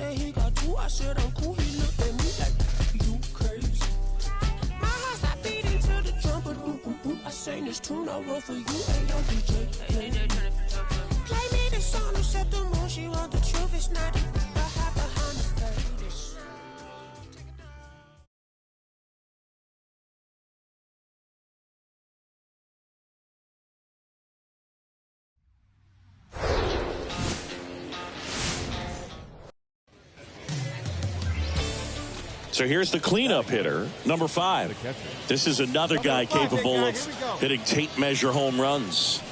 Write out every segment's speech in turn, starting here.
said he got two. I said I'm cool. He looked at me like, you crazy. My heart stopped beating to the drum, but I sang this tune I wrote for you. Hey, yo, DJ. Play me the song who set the moon. She want the truth. It's not it. I hide behind the face. So here's the cleanup hitter, number 5. This is another guy capable of hitting tape measure home runs.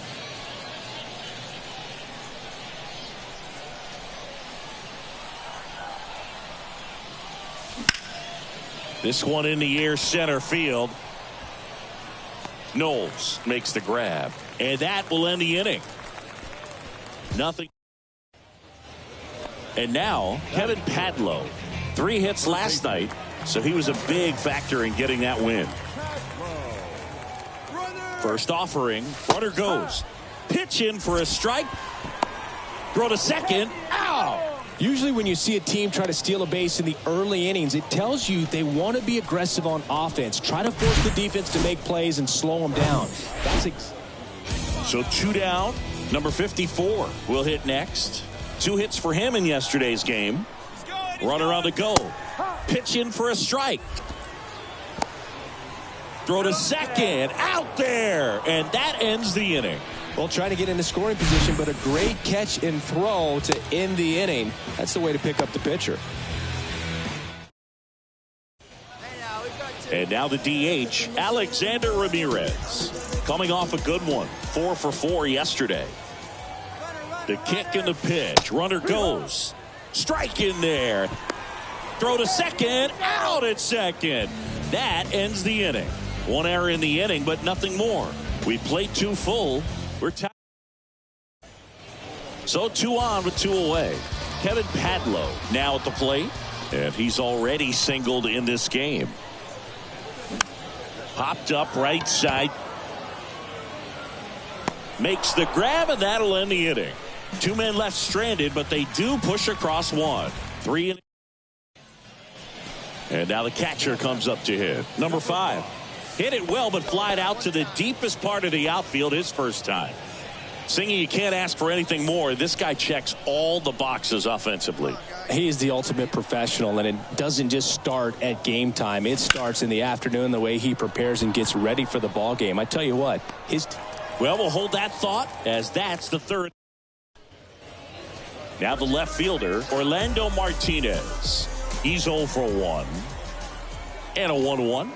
This one in the air, center field. Knowles makes the grab, and that will end the inning. Nothing. And now Kevin Padlow. 3 hits last night, so he was a big factor in getting that win. First offering, runner goes. Pitch in for a strike. Throw to second. Ow! Usually when you see a team try to steal a base in the early innings, it tells you they want to be aggressive on offense. Try to force the defense to make plays and slow them down. So 2 down. Number 54 will hit next. 2 hits for him in yesterday's game. Runner on the go. Pitch in for a strike. Throw to second. Out there. And that ends the inning. Well, trying to get into scoring position, but a great catch and throw to end the inning. That's the way to pick up the pitcher. And now the DH, Alexander Ramirez. Coming off a good one. 4 for 4 yesterday. The kick and the pitch. Runner goes. Strike in there. Throw to second. Out at second. That ends the inning. 1 error in the inning, but nothing more. We played 2 full. We're tied. So 2 on with 2 away. Kevin Padlow now at the plate. And he's already singled in this game. Popped up right side. Makes the grab, and that'll end the inning. 2 men left stranded, but they do push across 1. 3 in. And now the catcher comes up to hit. Number 5. Hit it well, but flied out to the deepest part of the outfield his first time. Singing, you can't ask for anything more. This guy checks all the boxes offensively. He is the ultimate professional, and it doesn't just start at game time. It starts in the afternoon, the way he prepares and gets ready for the ball game. I tell you what, well, we'll hold that thought, as that's the 3rd. Now the left fielder, Orlando Martinez. He's 0 for 1. And a 1-1.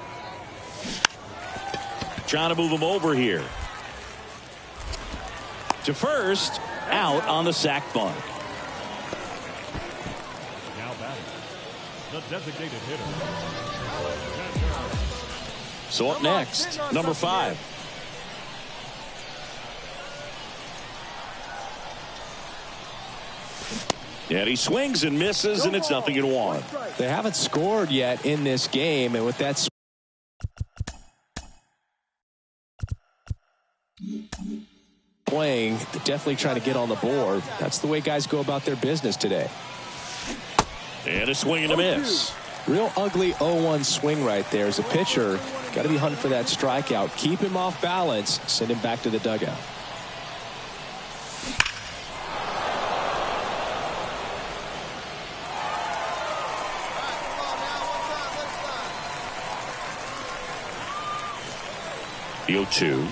Trying to move him over here. To first, out on the sac bunt. Now batting, the designated hitter. So up next, number 5. And he swings and misses, and it's 0-1. They haven't scored yet in this game, and with that playing, definitely trying to get on the board. That's the way guys go about their business today. And a swing and a miss. Real ugly 0-1 swing right there. As a pitcher, got to be hunting for that strikeout. Keep him off balance. Send him back to the dugout. The 0-2.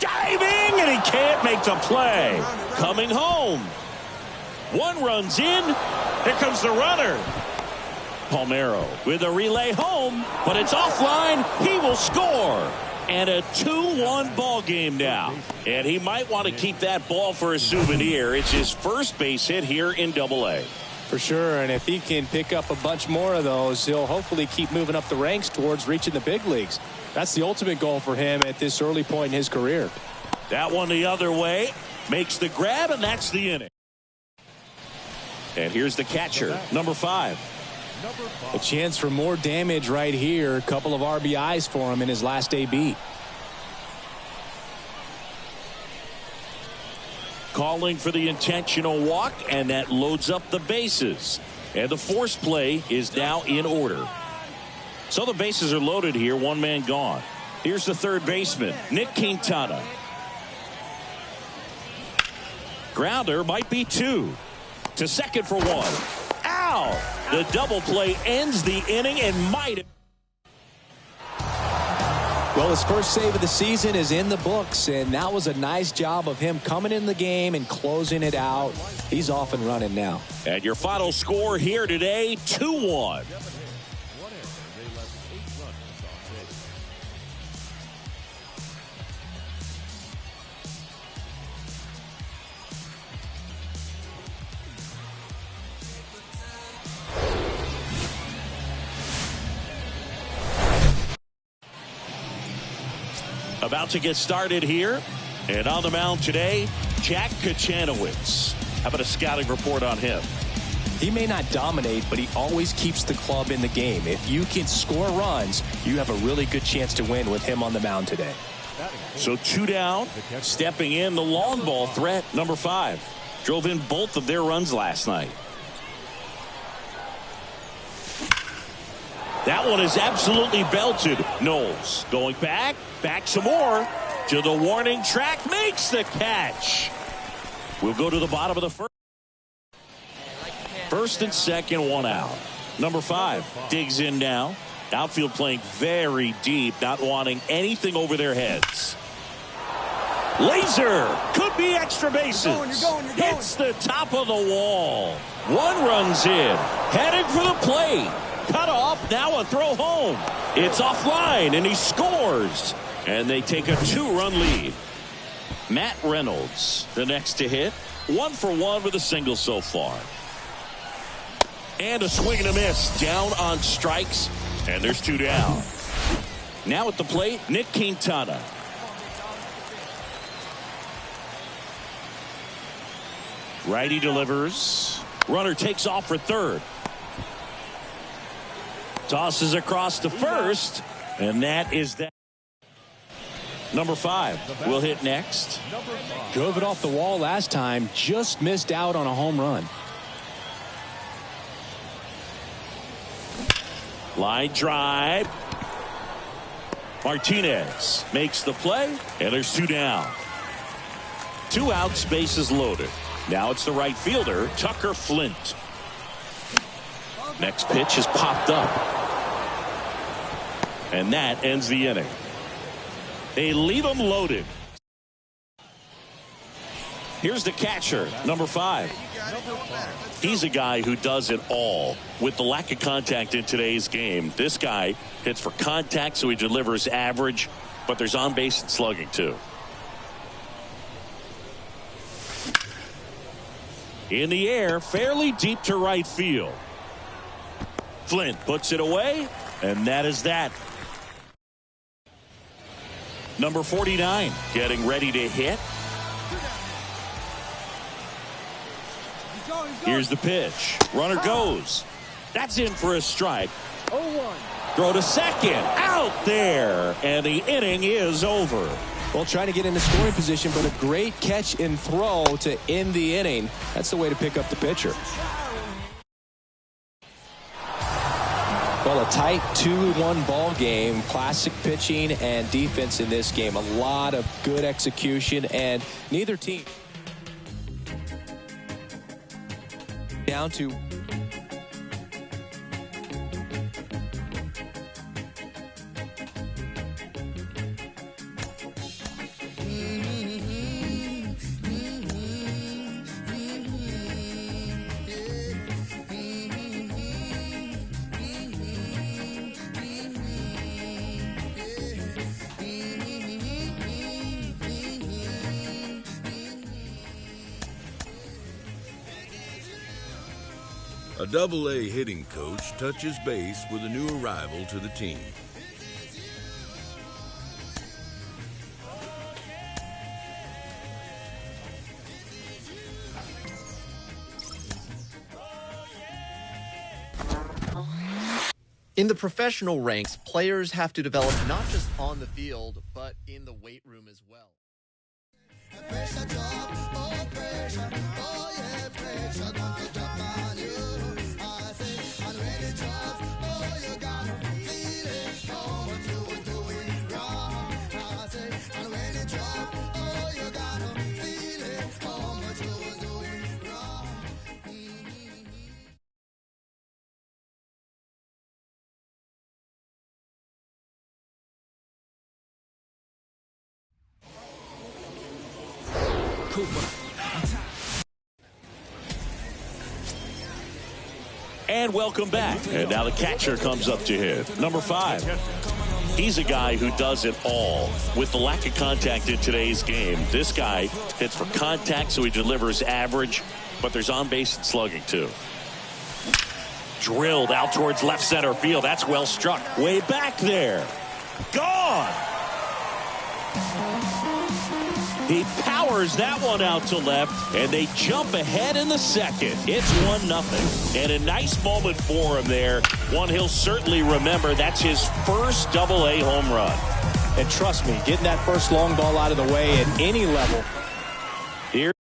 Diving, and he can't make the play. Coming home. 1 runs in. Here comes the runner. Palmeiro with a relay home, but it's offline. He will score. And a 2-1 ball game now. And he might want to keep that ball for a souvenir. It's his first base hit here in Double-A. For sure, and if he can pick up a bunch more of those, he'll hopefully keep moving up the ranks towards reaching the big leagues. That's the ultimate goal for him at this early point in his career. That one the other way. Makes the grab, and that's the inning. And here's the catcher, number 5. A chance for more damage right here. A couple of RBIs for him in his last AB. Calling for the intentional walk, and that loads up the bases. And the force play is now in order. So the bases are loaded here. One man gone. Here's the third baseman, Nick Quintana. Grounder might be two. To second for one. Ow! The double play ends the inning and might. Well, his first save of the season is in the books, and that was a nice job of him coming in the game and closing it out. He's off and running now. And your final score here today, 2-1. About to get started here. And on the mound today, Jack Kachanowicz. How about a scouting report on him? He may not dominate, but he always keeps the club in the game. If you can score runs, you have a really good chance to win with him on the mound today. So 2 down. Stepping in, the long ball threat, number 5. Drove in both of their runs last night. That one is absolutely belted. Knowles going back some more to the warning track, makes the catch. We'll go to the bottom of the first. First and second, 1 out. Number 5 digs in now. Outfield playing very deep, not wanting anything over their heads. Laser could be extra bases. You're going. Hits the top of the wall. 1 runs in, heading for the plate. Cut off, now a throw home. It's offline, and he scores. And they take a 2-run lead. Matt Reynolds, the next to hit. 1 for 1 with a single so far. And a swing and a miss. Down on strikes, and there's 2 down. Now at the plate, Nick Quintana. Righty delivers. Runner takes off for third. Tosses across to first, and that is that. Number 5 will hit next. Drove it off the wall last time, just missed out on a home run. Line drive. Martinez makes the play, and there's 2 down. 2 outs, bases loaded. Now it's the right fielder, Tucker Flint. Next pitch is popped up. And that ends the inning. They leave him loaded. Here's the catcher, number 5. He's a guy who does it all. With the lack of contact in today's game, this guy hits for contact, so he delivers average, but there's on base and slugging too. In the air, fairly deep to right field. Flint puts it away, and that is that. Number 49 getting ready to hit. Here's the pitch. Runner goes. That's in for a strike. 0-1. Throw to second. Out there. And the inning is over. Well, trying to get into scoring position, but a great catch and throw to end the inning. That's the way to pick up the pitcher. Well, a tight 2-1 ball game. Classic pitching and defense in this game. A lot of good execution, and neither team down to A Double-A hitting coach touches base with a new arrival to the team. In the professional ranks, players have to develop not just on the field, but in the weight room as well. And welcome back. And now the catcher comes up to hit. Number 5. He's a guy who does it all. With the lack of contact in today's game, this guy hits for contact, so he delivers average, but there's on base and slugging too. Drilled out towards left center field. That's well struck. Way back there. Gone. He powers that one out to left, and they jump ahead in the second. It's 1-0. And a nice moment for him there. One he'll certainly remember. That's his first Double-A home run. And trust me, getting that first long ball out of the way at any level. Here.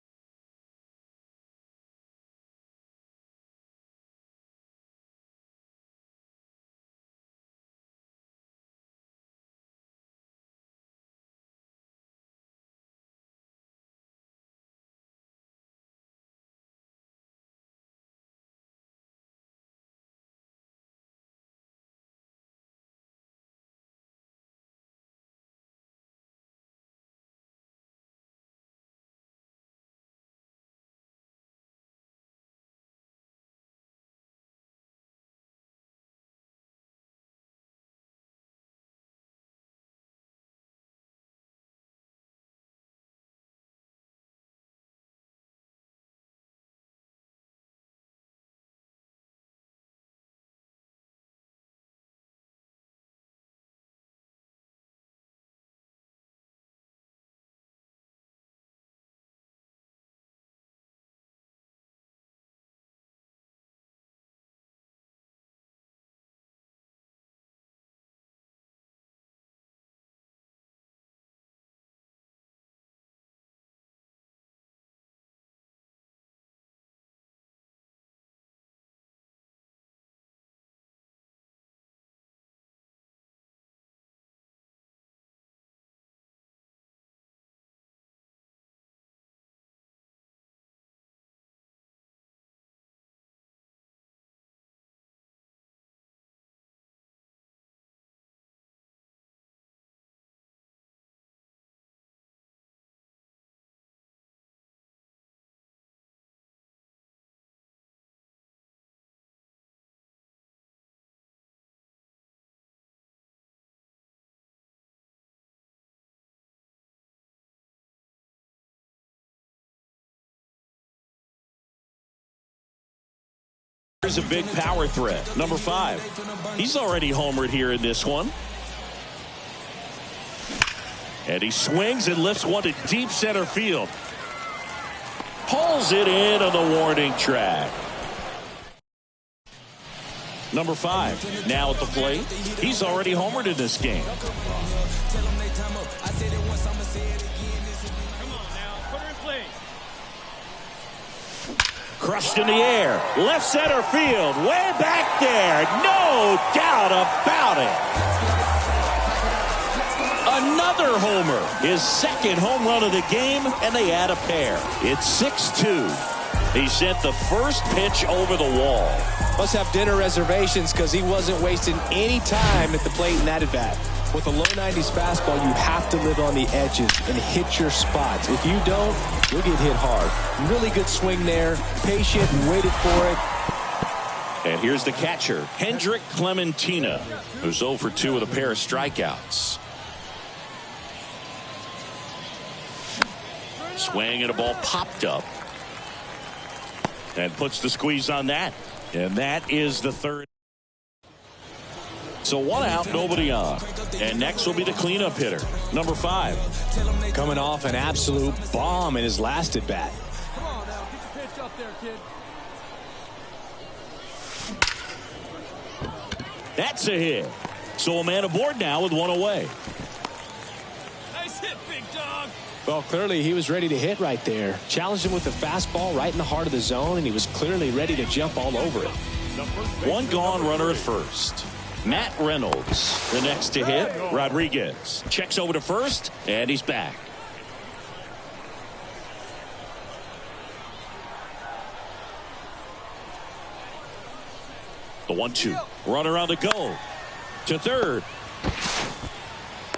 Here's a big power threat. Number 5. He's already homered here in this one. And he swings and lifts one to deep center field. Pulls it in on the warning track. Number 5 now at the plate. He's already homered in this game. Crushed in the air. Left center field. Way back there. No doubt about it. Another homer. His second home run of the game, and they add a pair. It's 6-2. He sent the first pitch over the wall. Must have dinner reservations because he wasn't wasting any time at the plate in that at-bat. With a low 90s fastball, you have to live on the edges and hit your spots. If you don't, you'll get hit hard. Really good swing there. Patient and waited for it. And here's the catcher, Hendrick Clementina, who's 0 for 2 with a pair of strikeouts. Swing and a ball popped up. And puts the squeeze on that. And that is the third. So 1 out, nobody on. And next will be the cleanup hitter, number 5. Coming off an absolute bomb in his last at bat. Come on now, get the pitch up there, kid. That That's a hit. So a man aboard now with one away. Nice hit, big dog. Well, clearly he was ready to hit right there. Challenged him with the fastball right in the heart of the zone, and he was clearly ready to jump all over it. One gone runner at first. Matt Reynolds, the next to hit. Rodriguez checks over to first, and he's back. The 1-2. Runner on the go. To third.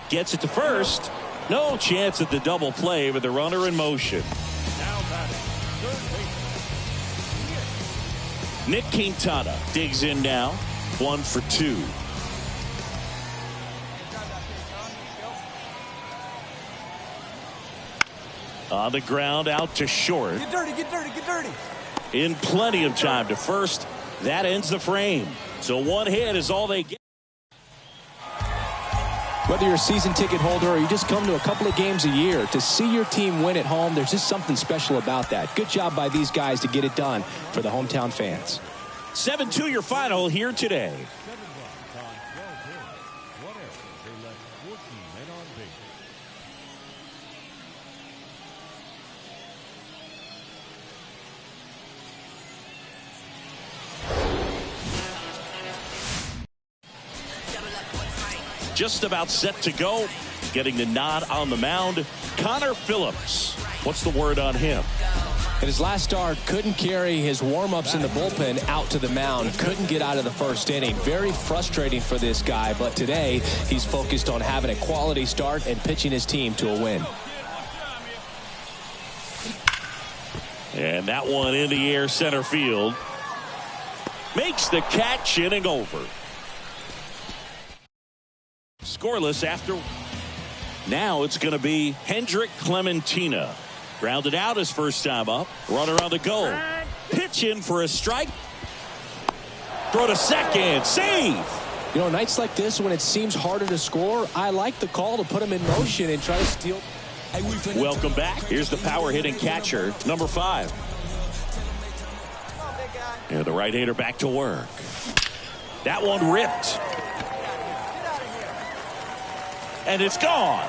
Gets it to first. No chance at the double play with the runner in motion. Nick Quintana digs in now. 1 for 2. On the ground, out to short. Get dirty, get dirty, get dirty. In plenty of time to first. That ends the frame. So one hit is all they get. Whether you're a season ticket holder or you just come to a couple of games a year, to see your team win at home, there's just something special about that. Good job by these guys to get it done for the hometown fans. 7-2 your final here today. Just about set to go. Getting the nod on the mound. Connor Phillips. What's the word on him? In his last start, couldn't carry his warm-ups in the bullpen out to the mound. Couldn't get out of the first inning. Very frustrating for this guy, but today he's focused on having a quality start and pitching his team to a win. And that one in the air center field. Makes the catch, inning over. Scoreless after. Now it's going to be Hendrick Clementina. Grounded out his first time up. Runner on the go. Pitch in for a strike. Throw to second. Save. You know, nights like this when it seems harder to score, I like the call to put him in motion and try to steal. Welcome back. Here's the power hitting catcher, number 5. And the right-hander back to work. That one ripped. And it's gone.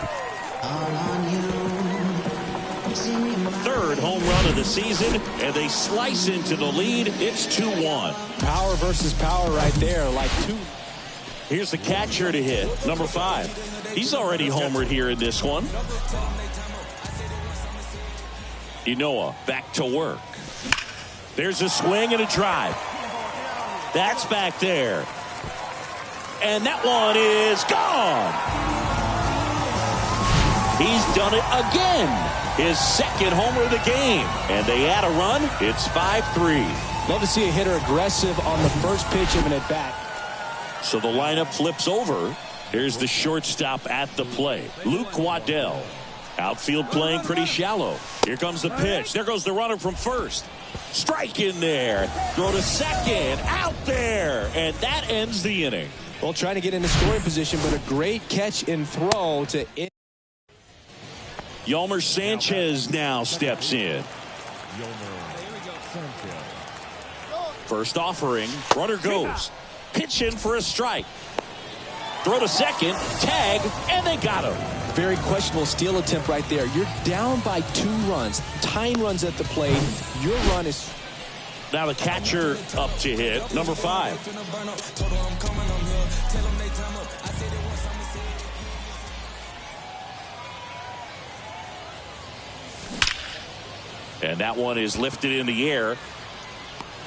Third home run of the season, and they slice into the lead. It's 2-1. Power versus power right there, like two. Here's the catcher to hit, number 5. He's already homered here in this one. Inoa back to work. There's a swing and a drive. That's back there. And that one is gone. He's done it again. His second homer of the game. And they add a run. It's 5-3. Love to see a hitter aggressive on the first pitch of an at-bat. So the lineup flips over. Here's the shortstop at the plate, Luke Waddell. Outfield playing pretty shallow. Here comes the pitch. There goes the runner from first. Strike in there. Throw to second. Out there. And that ends the inning. Well, trying to get into scoring position, but a great catch and throw to it. Yolmer Sanchez now steps in. First offering. Runner goes. Pitch in for a strike. Throw to second. Tag. And they got him. Very questionable steal attempt right there. You're down by 2 runs. Tying runs at the plate. Your run is. Now the catcher up to hit, number 5. And that one is lifted in the air.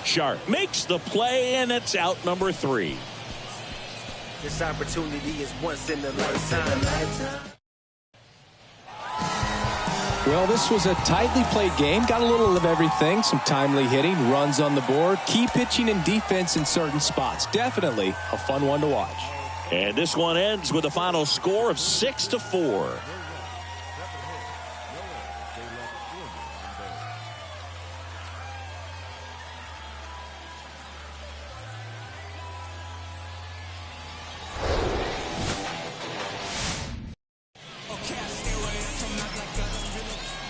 Sharp makes the play, and it's out, number 3. This opportunity is once in a lifetime. Well, this was a tightly played game. Got a little of everything. Some timely hitting, runs on the board, key pitching and defense in certain spots. Definitely a fun one to watch. And this one ends with a final score of 6-4.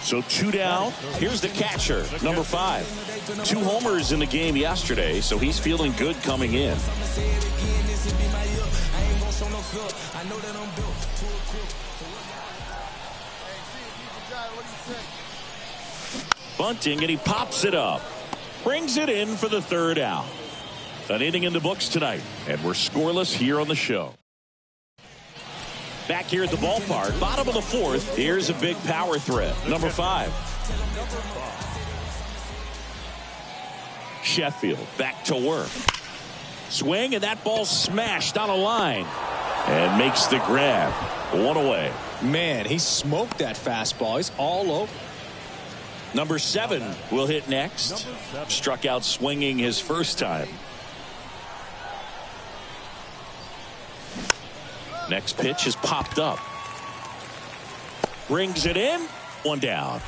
So 2 down. Here's the catcher, number 5. 2 homers in the game yesterday, so he's feeling good coming in. Bunting, and he pops it up. Brings it in for the third out. An inning in the books tonight, and we're scoreless here on the show. Back here at the ballpark, bottom of the fourth, here's a big power threat. Number 5. Sheffield back to work. Swing, and that ball smashed on a line. And makes the grab. 1 away. Man, he smoked that fastball. He's all over. Number 7 will hit next. Struck out swinging his first time. Next pitch is popped up. Brings it in. 1 down.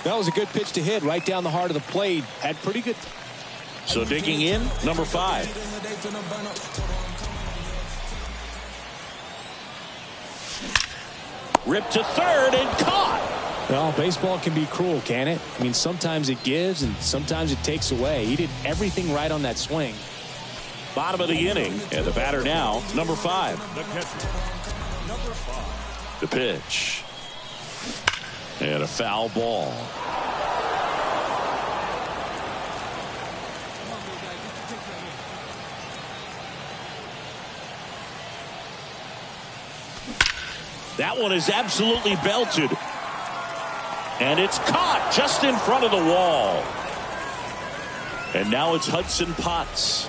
That was a good pitch to hit right down the heart of the plate. Had pretty good. So digging in, number 5. Ripped to third and caught. Well, baseball can be cruel, can it? I mean, sometimes it gives and sometimes it takes away. He did everything right on that swing. Bottom of the inning, and the batter now, number 5. The pitch. And a foul ball. That one is absolutely belted. And it's caught just in front of the wall. And now it's Hudson Potts.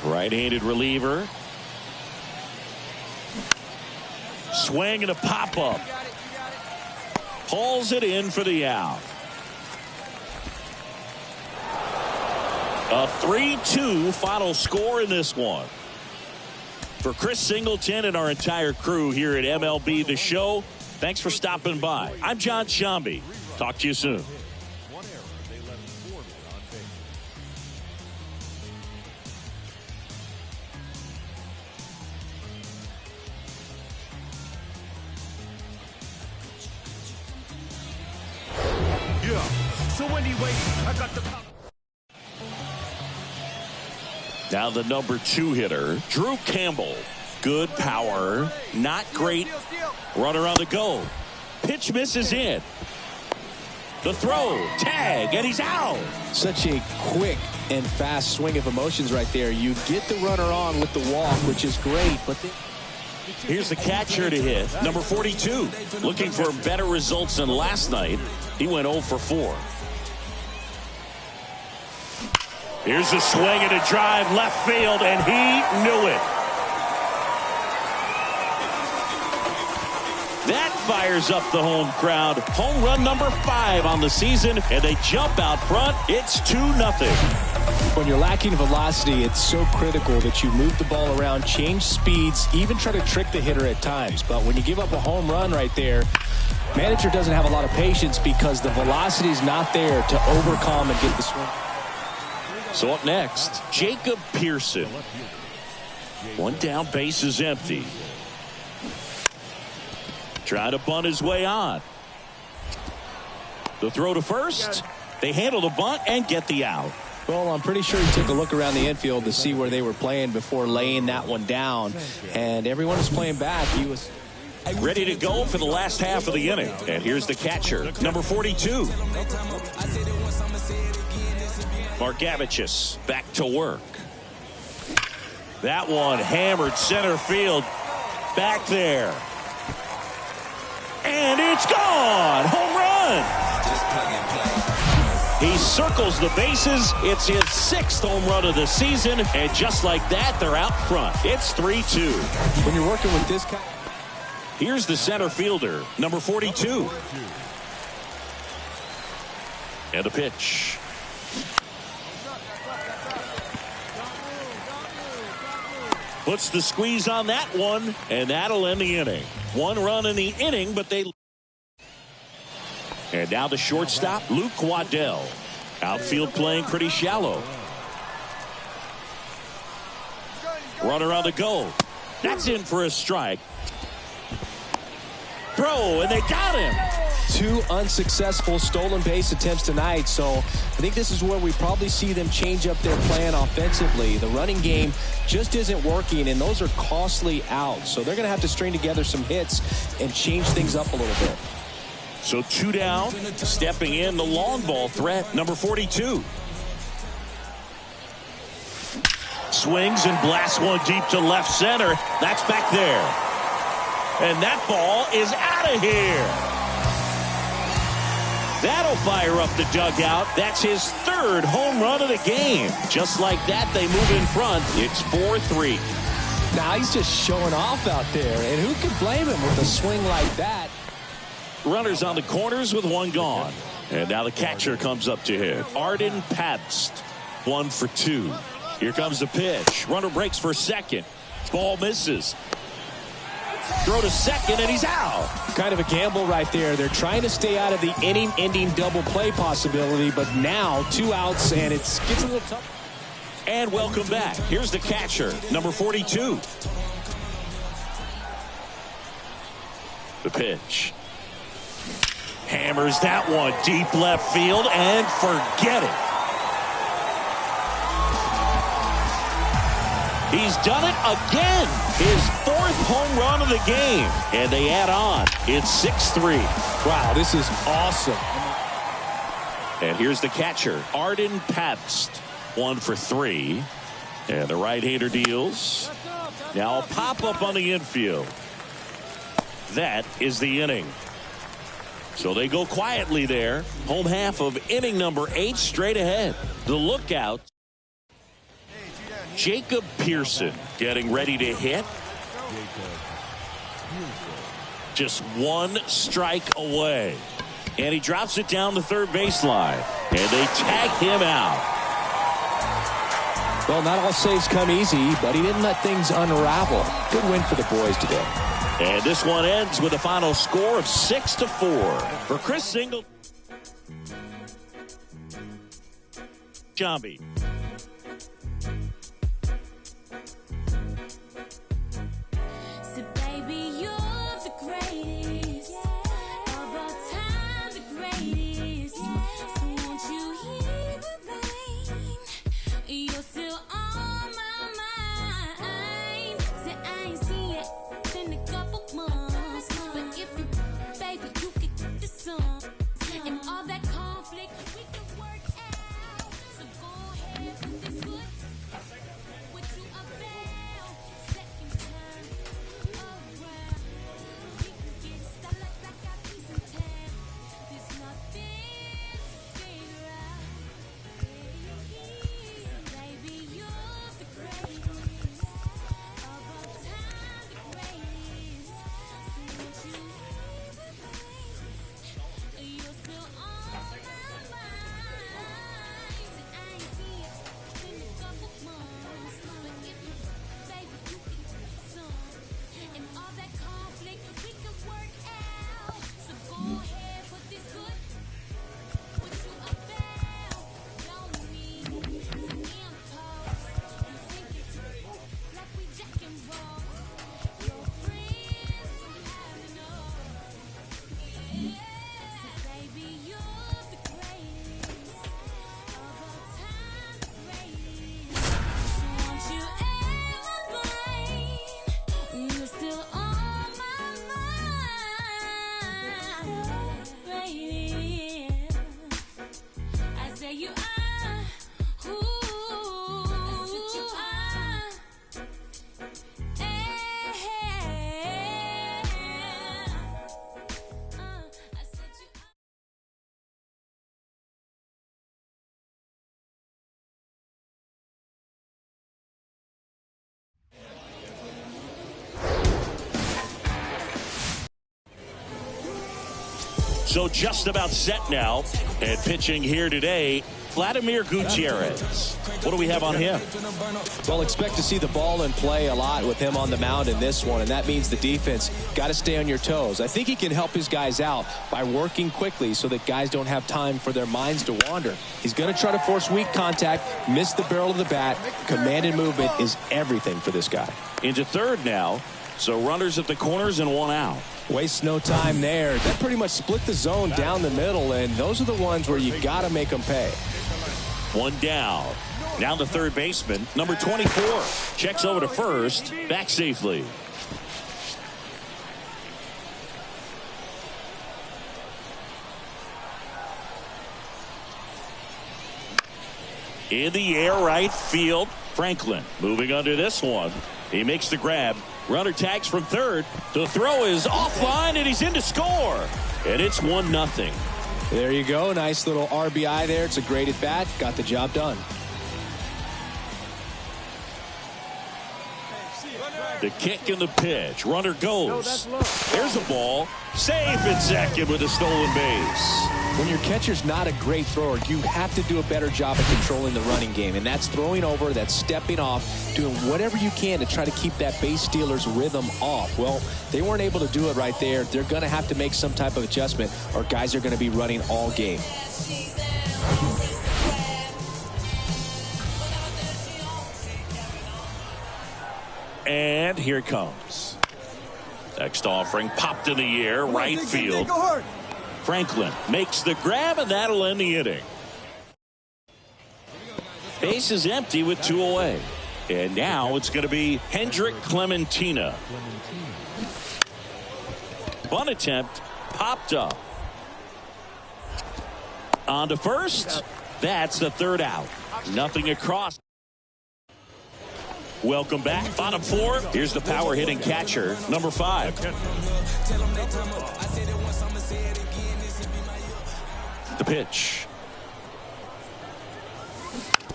Right-handed reliever. Swing and a pop-up. Hauls it in for the out. A 3-2 final score in this one. For Chris Singleton and our entire crew here at MLB The Show, thanks for stopping by. I'm John Shambi. Talk to you soon. So when he waits, I got the. Now the number 2 hitter, Drew Campbell. Good power, not great. Runner on the go. Pitch misses in. The throw, tag, and he's out. Such a quick and fast swing of emotions right there. You get the runner on with the walk, which is great, but here's the catcher to hit, number 42. Looking for better results than last night. He went 0 for 4. Here's a swing and a drive left field, and he knew it. That fires up the home crowd. Home run number 5 on the season, and they jump out front. It's 2-0. When you're lacking velocity, it's so critical that you move the ball around, change speeds, even try to trick the hitter at times. But when you give up a home run right there, manager doesn't have a lot of patience because the velocity is not there to overcome and get the swing. So up next, Jacob Pearson. 1 down, base is empty. Trying to bunt his way on. The throw to first. They handle the bunt and get the out. Well, I'm pretty sure he took a look around the infield to see where they were playing before laying that one down. And everyone was playing back. He was ready to go for the last half of the inning. And here's the catcher, number 42. Margevicius back to work. That one hammered center field. Back there. And it's gone. Home run. He circles the bases. It's his 6th home run of the season. And just like that, they're out front. It's 3-2. When you're working with this guy. Here's the center fielder, number 42. And the pitch. Puts the squeeze on that one, and that'll end the inning. 1 run in the inning, but they... And now the shortstop, Luke Waddell. Outfield playing pretty shallow. Runner on the go. That's in for a strike. Throw, and they got him. 2 unsuccessful stolen base attempts tonight, so I think this is where we probably see them change up their plan offensively. The running game just isn't working, and those are costly outs, so they're going to have to string together some hits and change things up a little bit. So 2 down, stepping in the long ball threat, number 42. Swings and blasts one deep to left center. That's back there. And that ball is out of here. That'll fire up the dugout. That's his 3rd home run of the game. Just like that, they move in front. It's 4-3. Now he's just showing off out there, and who can blame him with a swing like that? Runners on the corners with 1 gone. And now the catcher comes up to hit. Arden Pabst, 1 for 2. Here comes the pitch. Runner breaks for second. Ball misses. Throw to second, and he's out. Kind of a gamble right there. They're trying to stay out of the inning-ending double play possibility, but now 2 outs, and it gets a little tough. And welcome back. Here's the catcher, number 42. The pitch. Hammers that one deep left field, and forget it. He's done it again. His 4th home run of the game. And they add on. It's 6-3. Wow, this is awesome. And here's the catcher, Arden Pabst, 1 for 3. And the right-hander deals. Now a pop-up on the infield. That is the inning. So they go quietly there. Home half of inning number 8 straight ahead. The lookout. Jacob Pearson getting ready to hit. Just 1 strike away. And he drops it down the third baseline. And they tag him out. Well, not all saves come easy, but he didn't let things unravel. Good win for the boys today. And this one ends with a final score of 6-4. For Chris Singleton. Jambi. So just about set now. And pitching here today, Vladimir Gutierrez. What do we have on him? Well, expect to see the ball in play a lot with him on the mound in this one, and that means the defense got to stay on your toes. I think he can help his guys out by working quickly so that guys don't have time for their minds to wander. He's going to try to force weak contact, miss the barrel of the bat. Command and movement is everything for this guy. Into third now. So runners at the corners and 1 out. Waste no time there. That pretty much split the zone down the middle, and those are the ones where you got to make them pay. One down. Now the third baseman, number 24, checks over to first, back safely. In the air, right field. Franklin moving under this one. He makes the grab. Runner tags from third. The throw is offline, and he's in to score. And it's 1-0. There you go. Nice little RBI there. It's a great at bat. Got the job done. The kick and the pitch. Runner goes. There's a ball. Safe at second with a stolen base. When your catcher's not a great thrower, you have to do a better job of controlling the running game. And that's throwing over, that's stepping off, doing whatever you can to try to keep that base stealer's rhythm off. Well, they weren't able to do it right there. They're going to have to make some type of adjustment, or guys are going to be running all game. And here it comes. Next offering popped in the air, right field. Franklin makes the grab, and that'll end the inning. Base is empty with 2 away. And now it's going to be Hendrik Clementina. Bunt attempt popped up. On to first. That's the third out. Nothing across. Welcome back. Bottom 4. Here's the power hitting catcher, number 5. The pitch.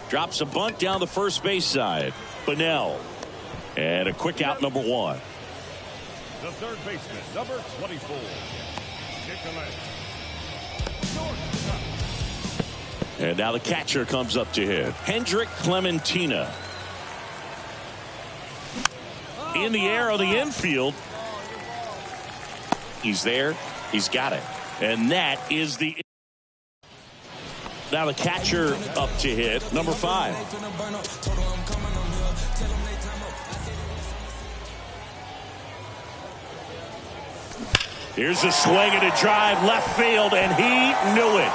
Drops a bunt down the first base side. Bunnell. And a quick out, number 1. The third baseman, number 24. And now the catcher comes up to hit. Hendrik Clementina. In the air on the infield. He's there. He's got it. And that is the... Now the catcher up to hit, number 5. Here's a swing and a drive left field, and he knew it.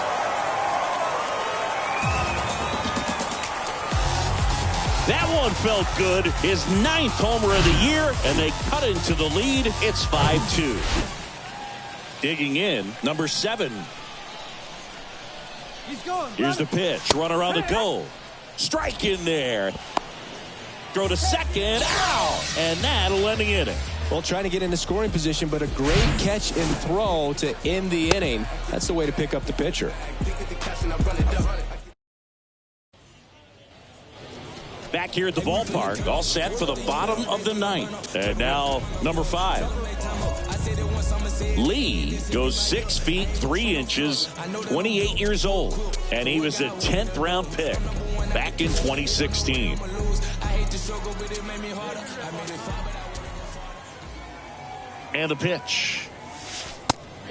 That one felt good. His 9th homer of the year, and they cut into the lead. It's 5-2. Digging in, number 7. Here's the pitch. Runner on the goal. Strike in there. Throw to second. Out. And that'll end the inning. Well, trying to get into scoring position, but a great catch and throw to end the inning. That's the way to pick up the pitcher. Back here at the ballpark, all set for the bottom of the 9th. And now, number 5. Lee goes 6 feet 3 inches, 28 years old, and he was a 10th round pick back in 2016. And the pitch.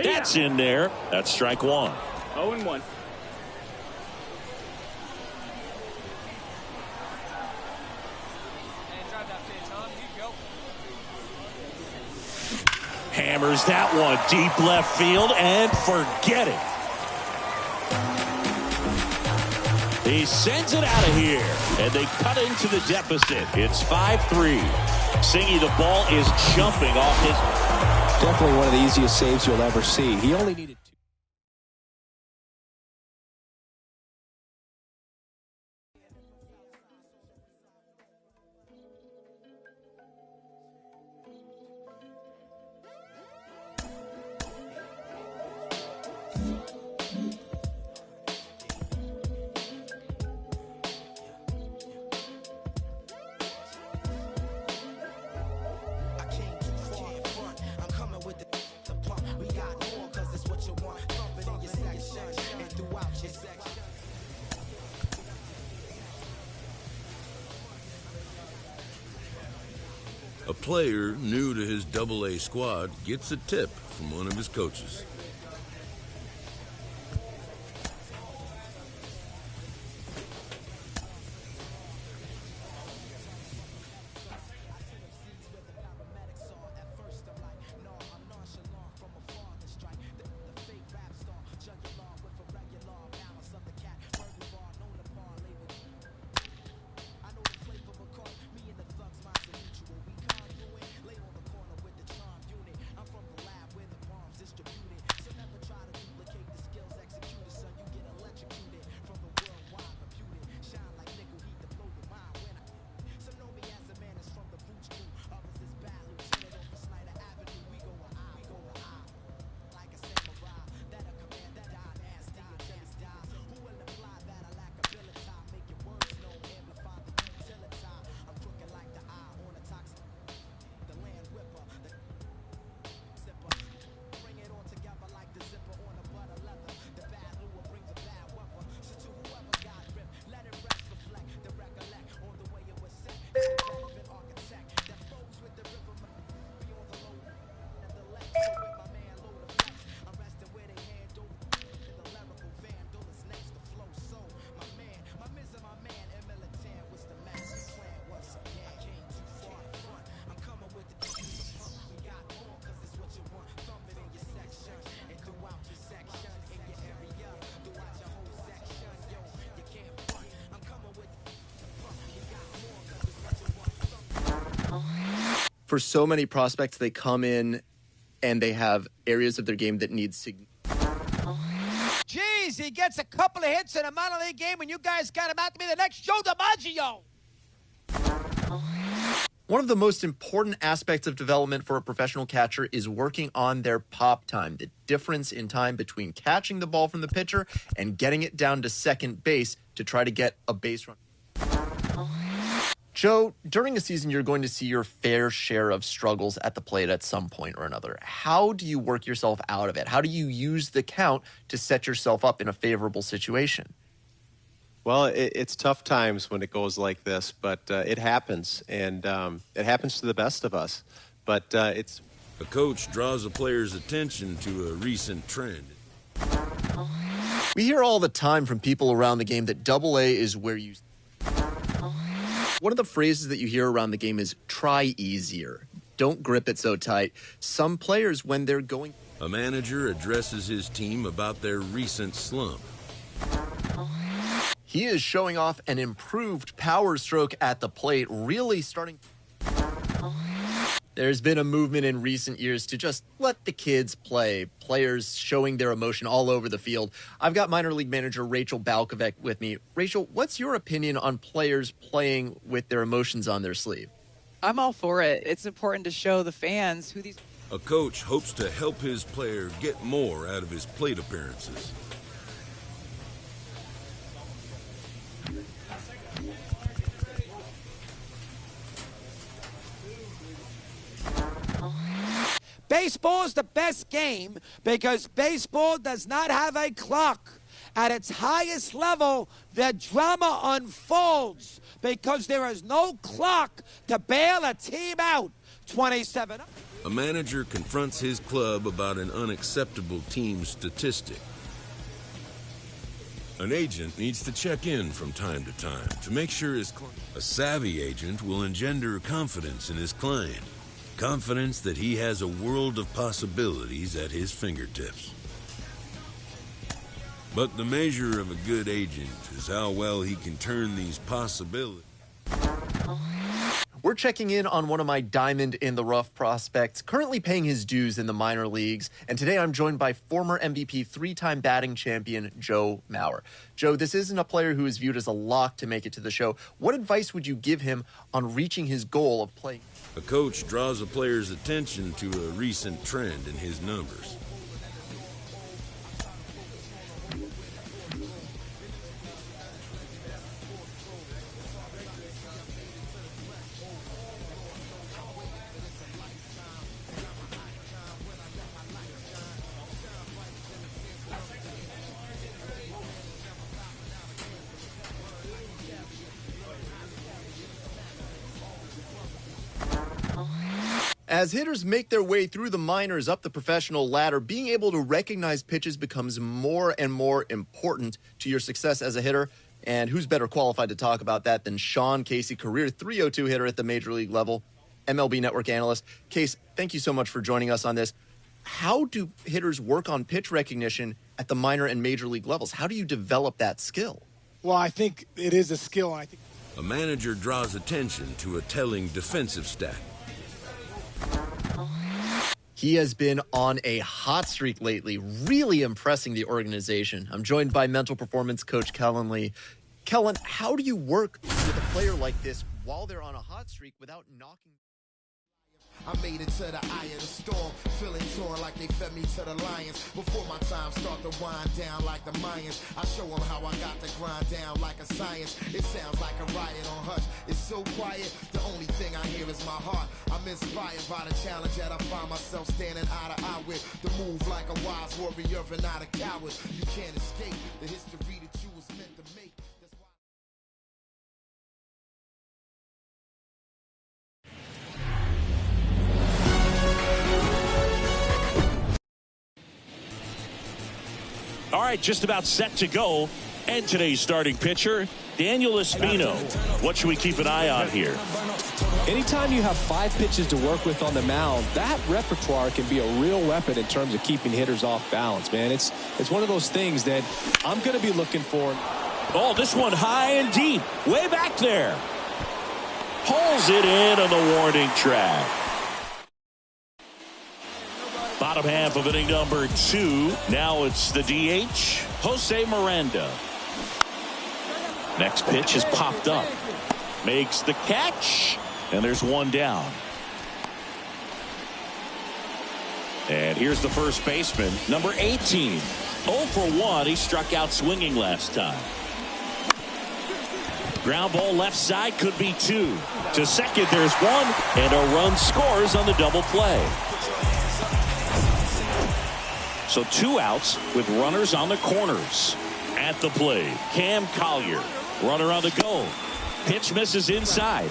That's in there. That's strike 1. 0-1. Hammers that one deep left field and forget it. He sends it out of here, and they cut into the deficit. It's 5-3. Singy, the ball is jumping off his... Definitely one of the easiest saves you'll ever see. He only needed 2. A player new to his Double-A squad gets a tip from one of his coaches. For so many prospects, they come in and they have areas of their game that need Jeez, he gets a couple of hits in a minor league game when you guys got him out to be the next Joe DiMaggio. One of the most important aspects of development for a professional catcher is working on their pop time, the difference in time between catching the ball from the pitcher and getting it down to second base to try to get a base run. Joe, during a season, you're going to see your fair share of struggles at the plate at some point or another. How do you work yourself out of it? How do you use the count to set yourself up in a favorable situation? Well, it's tough times when it goes like this, but it happens, and it happens to the best of us. But it's... A coach draws a player's attention to a recent trend. We hear all the time from people around the game that AA is where you... One of the phrases that you hear around the game is try easier. Don't grip it so tight. Some players, when they're going... A manager addresses his team about their recent slump. He is showing off an improved power stroke at the plate, really starting... There's been a movement in recent years to just let the kids play, players showing their emotion all over the field. I've got minor league manager Rachel Balkovec with me. Rachel, what's your opinion on players playing with their emotions on their sleeve? I'm all for it. It's important to show the fans who these... A coach hopes to help his player get more out of his plate appearances. Baseball is the best game because baseball does not have a clock. At its highest level, the drama unfolds because there is no clock to bail a team out. 27. A manager confronts his club about an unacceptable team statistic. An agent needs to check in from time to time to make sure his client... A savvy agent will engender confidence in his client. Confidence that he has a world of possibilities at his fingertips. But the measure of a good agent is how well he can turn these possibilities. We're checking in on one of my diamond in the rough prospects, currently paying his dues in the minor leagues. And today I'm joined by former MVP, three-time batting champion, Joe Mauer. Joe, this isn't a player who is viewed as a lock to make it to the show. What advice would you give him on reaching his goal of playing? A coach draws a player's attention to a recent trend in his numbers. As hitters make their way through the minors up the professional ladder, being able to recognize pitches becomes more and more important to your success as a hitter. And who's better qualified to talk about that than Sean Casey, career .302 hitter at the major league level, MLB Network analyst. Case, thank you so much for joining us on this. How do hitters work on pitch recognition at the minor and major league levels? How do you develop that skill? Well, I think it is a skill. I think a manager draws attention to a telling defensive stat. He has been on a hot streak lately, really impressing the organization. I'm joined by mental performance coach Kellen Lee. Kellen, how do you work with a player like this while they're on a hot streak without knocking? I made it to the eye of the storm, feeling torn like they fed me to the lions. Before my time start to wind down like the Mayans, I show them how I got to grind down like a science. It sounds like a riot on hush. It's so quiet, the only thing I hear is my heart. I'm inspired by the challenge that I find myself standing eye to eye with. The move like a wise warrior and not a coward. You can't escape the history that you was meant to make. All right, just about set to go. And today's starting pitcher, Daniel Espino. What should we keep an eye on here? Anytime you have 5 pitches to work with on the mound, that repertoire can be a real weapon in terms of keeping hitters off balance, man. It's one of those things that I'm going to be looking for. Oh, this one high and deep, way back there. Pulls it in on the warning track. Bottom half of inning number 2. Now it's the DH, Jose Miranda. Next pitch is popped up. Makes the catch, and there's one down. And here's the first baseman, number 18. 0 for 1. He struck out swinging last time. Ground ball left side, could be 2. To second, there's 1, and a run scores on the double play. So 2 outs with runners on the corners. At the plate, Cam Collier. Runner on the go. Pitch misses inside.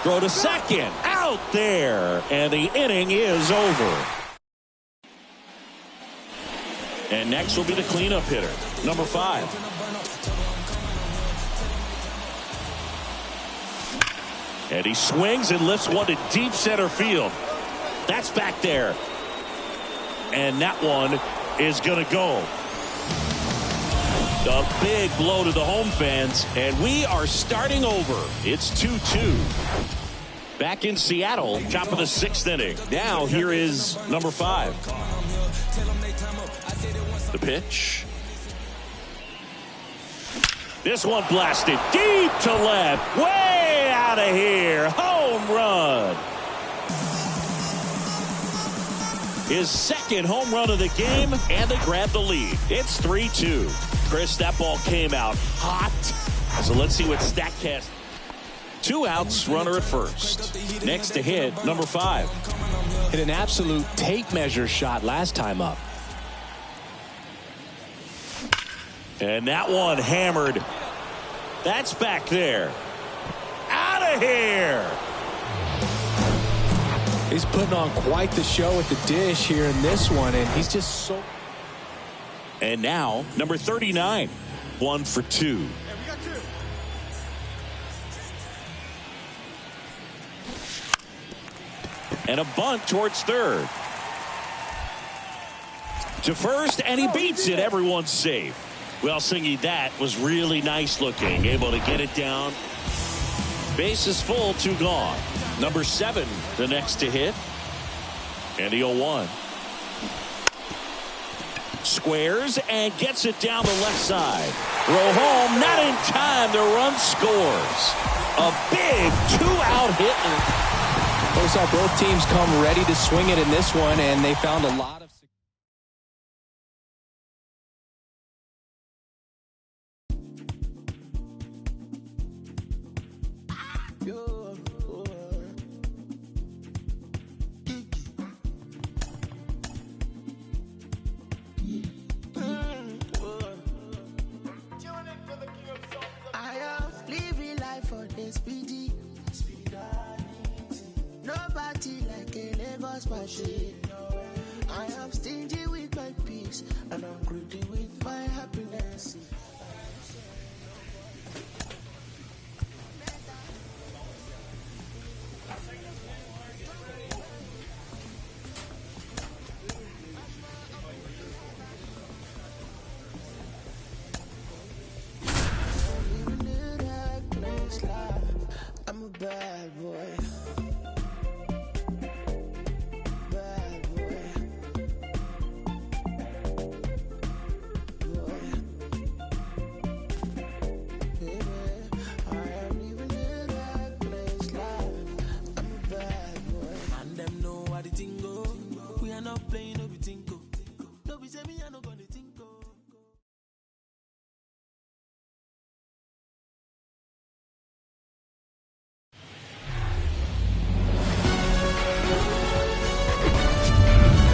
Throw to second. Out there. And the inning is over. And next will be the cleanup hitter, number 5. And he swings and lifts one to deep center field. That's back there. And that one is going to go. A big blow to the home fans, and we are starting over. It's 2-2. Back in Seattle, top of the 6th inning. Now here is number 5. The pitch. This one blasted deep to left. Way out of here. Home run. His second home run of the game, and they grab the lead. It's 3-2. Chris, that ball came out hot. So let's see what StatCast. 2 outs, runner at first. Next to hit, number 5. Hit an absolute tape measure shot last time up. And that one hammered. That's back there. Out of here. He's putting on quite the show at the dish here in this one, and he's just so... And now, number 39, 1 for 2. And a bunt towards third. To first, and he beats it. Everyone's safe. Well, Singy, that was really nice looking. Able to get it down. Bases full, 2 gone. Number 7, the next to hit. And the 0-1. Squares and gets it down the left side. Throw home, not in time. The run scores. A big 2-out hit. We saw both teams come ready to swing it in this one, and they found a lot of... Nobody like a Lagos machine. I am stingy with my peace, and I'm greedy with my happiness. I'm a bad boy.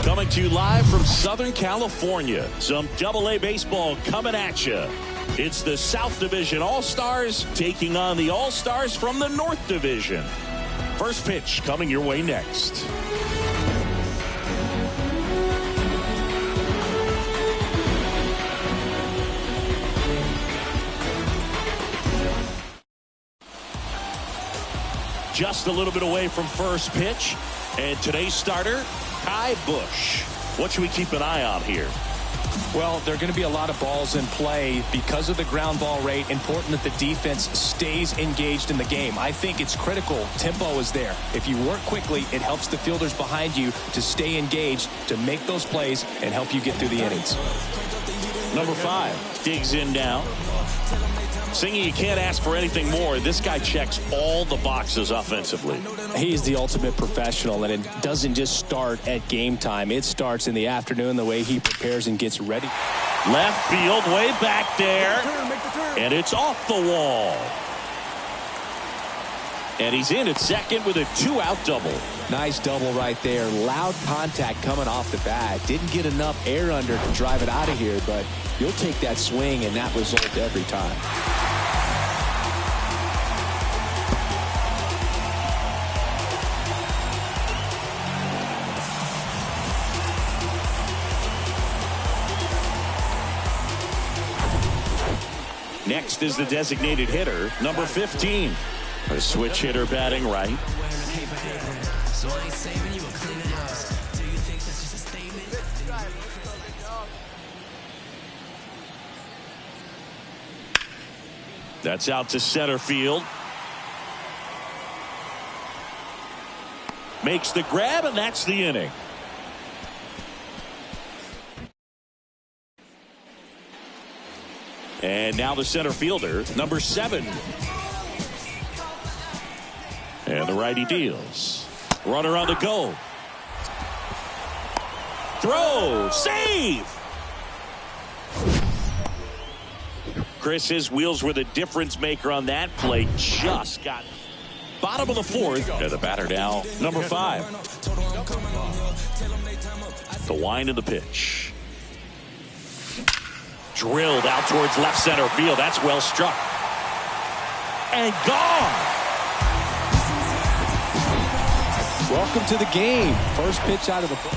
Coming to you live from Southern California. Some AA baseball coming at you. It's the South Division All-Stars taking on the All-Stars from the North Division. First pitch coming your way next. Just a little bit away from first pitch. And today's starter, Kai Bush. What should we keep an eye on here? Well, there are going to be a lot of balls in play because of the ground ball rate. Important that the defense stays engaged in the game. I think it's critical. Tempo is there. If you work quickly, it helps the fielders behind you to stay engaged, to make those plays, and help you get through the innings. Number 5 digs in now. Singy, you can't ask for anything more. This guy checks all the boxes offensively. He's the ultimate professional, and it doesn't just start at game time. It starts in the afternoon, the way he prepares and gets ready. Left field, way back there. And it's off the wall. And he's in at second with a 2-out double. Nice double right there. Loud contact coming off the bat. Didn't get enough air under to drive it out of here, but you'll take that swing and that result every time. Next is the designated hitter, number 15. A switch hitter batting right. That's out to center field. Makes the grab, and that's the inning. And now the center fielder, number 7. And the righty deals. Runner on the go. Throw. Save. Chris, his wheels were the difference maker on that play. Just got bottom of the 4th. And the batter now, number 5. The wind of the pitch. Drilled out towards left center field. That's well struck. And gone. Welcome to the game. First pitch out of the book.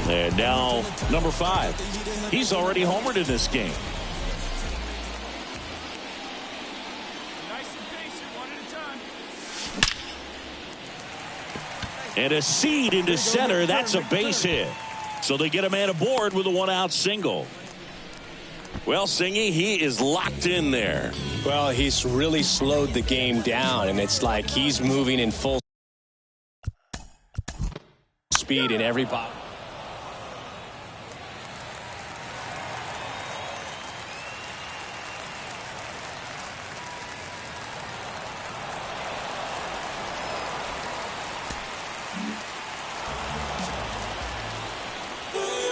And now number 5. He's already homered in this game. And a seed into center. That's a base hit. So they get a man aboard with a 1-out single. Well, Singy, he is locked in there. Well, he's really slowed the game down, and it's like he's moving in full speed in every ball.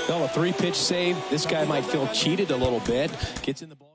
Well, a 3-pitch save. This guy might feel cheated a little bit. Gets in the ball.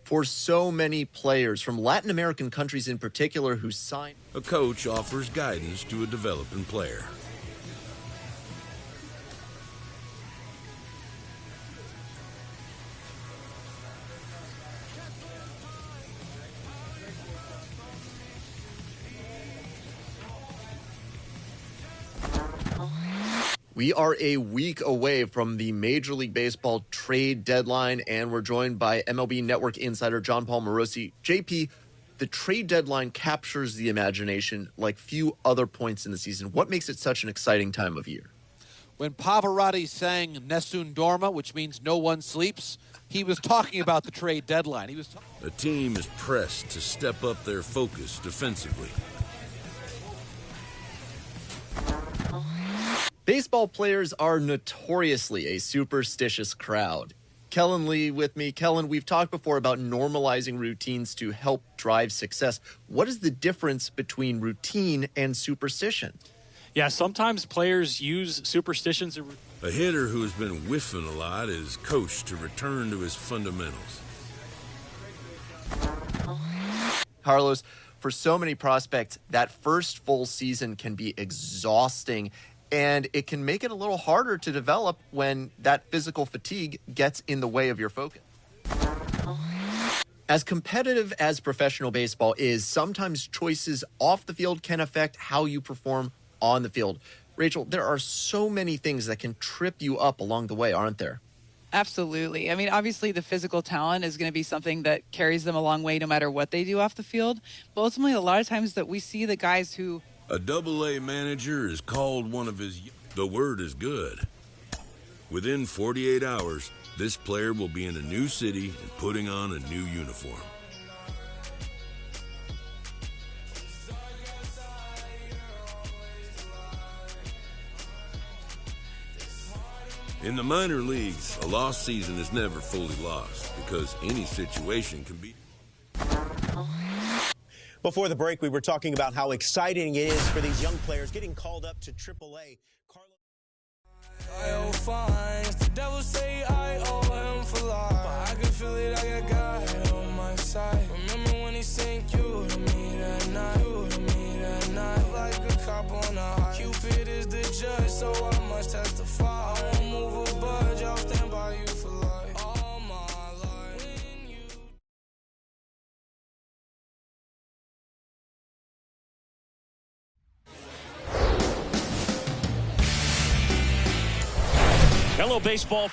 For so many players from Latin American countries in particular who sign. A coach offers guidance to a developing player. We are a week away from the Major League Baseball trade deadline, and we're joined by MLB Network insider John Paul Morosi. JP, the trade deadline captures the imagination like few other points in the season. What makes it such an exciting time of year? When Pavarotti sang Nessun Dorma, which means no one sleeps, he was talking about the trade deadline. A team is pressed to step up their focus defensively. Baseball players are notoriously a superstitious crowd. Kellen Lee with me. Kellen, we've talked before about normalizing routines to help drive success. What is the difference between routine and superstition? Yeah, sometimes players use superstitions. A hitter who has been whiffing a lot is coached to return to his fundamentals. Carlos, for so many prospects, that first full season can be exhausting, and it can make it a little harder to develop when that physical fatigue gets in the way of your focus. As competitive as professional baseball is, sometimes choices off the field can affect how you perform on the field. Rachel, there are so many things that can trip you up along the way, aren't there? Absolutely. I mean, obviously the physical talent is going to be something that carries them a long way no matter what they do off the field. But ultimately, a lot of times that we see the guys who... A Double-A manager is called one of his... The word is good. Within 48 hours, this player will be in a new city and putting on a new uniform. In the minor leagues, a lost season is never fully lost because any situation can be. Before the break, we were talking about how exciting it is for these young players getting called up to AAA. I owe fines. The devil say I owe him for life, but I can feel it. I got God on my side. Remember when he sent you to me that night? You to me that night. Like a cop on a high. Cupid is the judge, so I must testify. I won't move a budge. I'll stand by you for life. All my life. When you... Hello, baseball.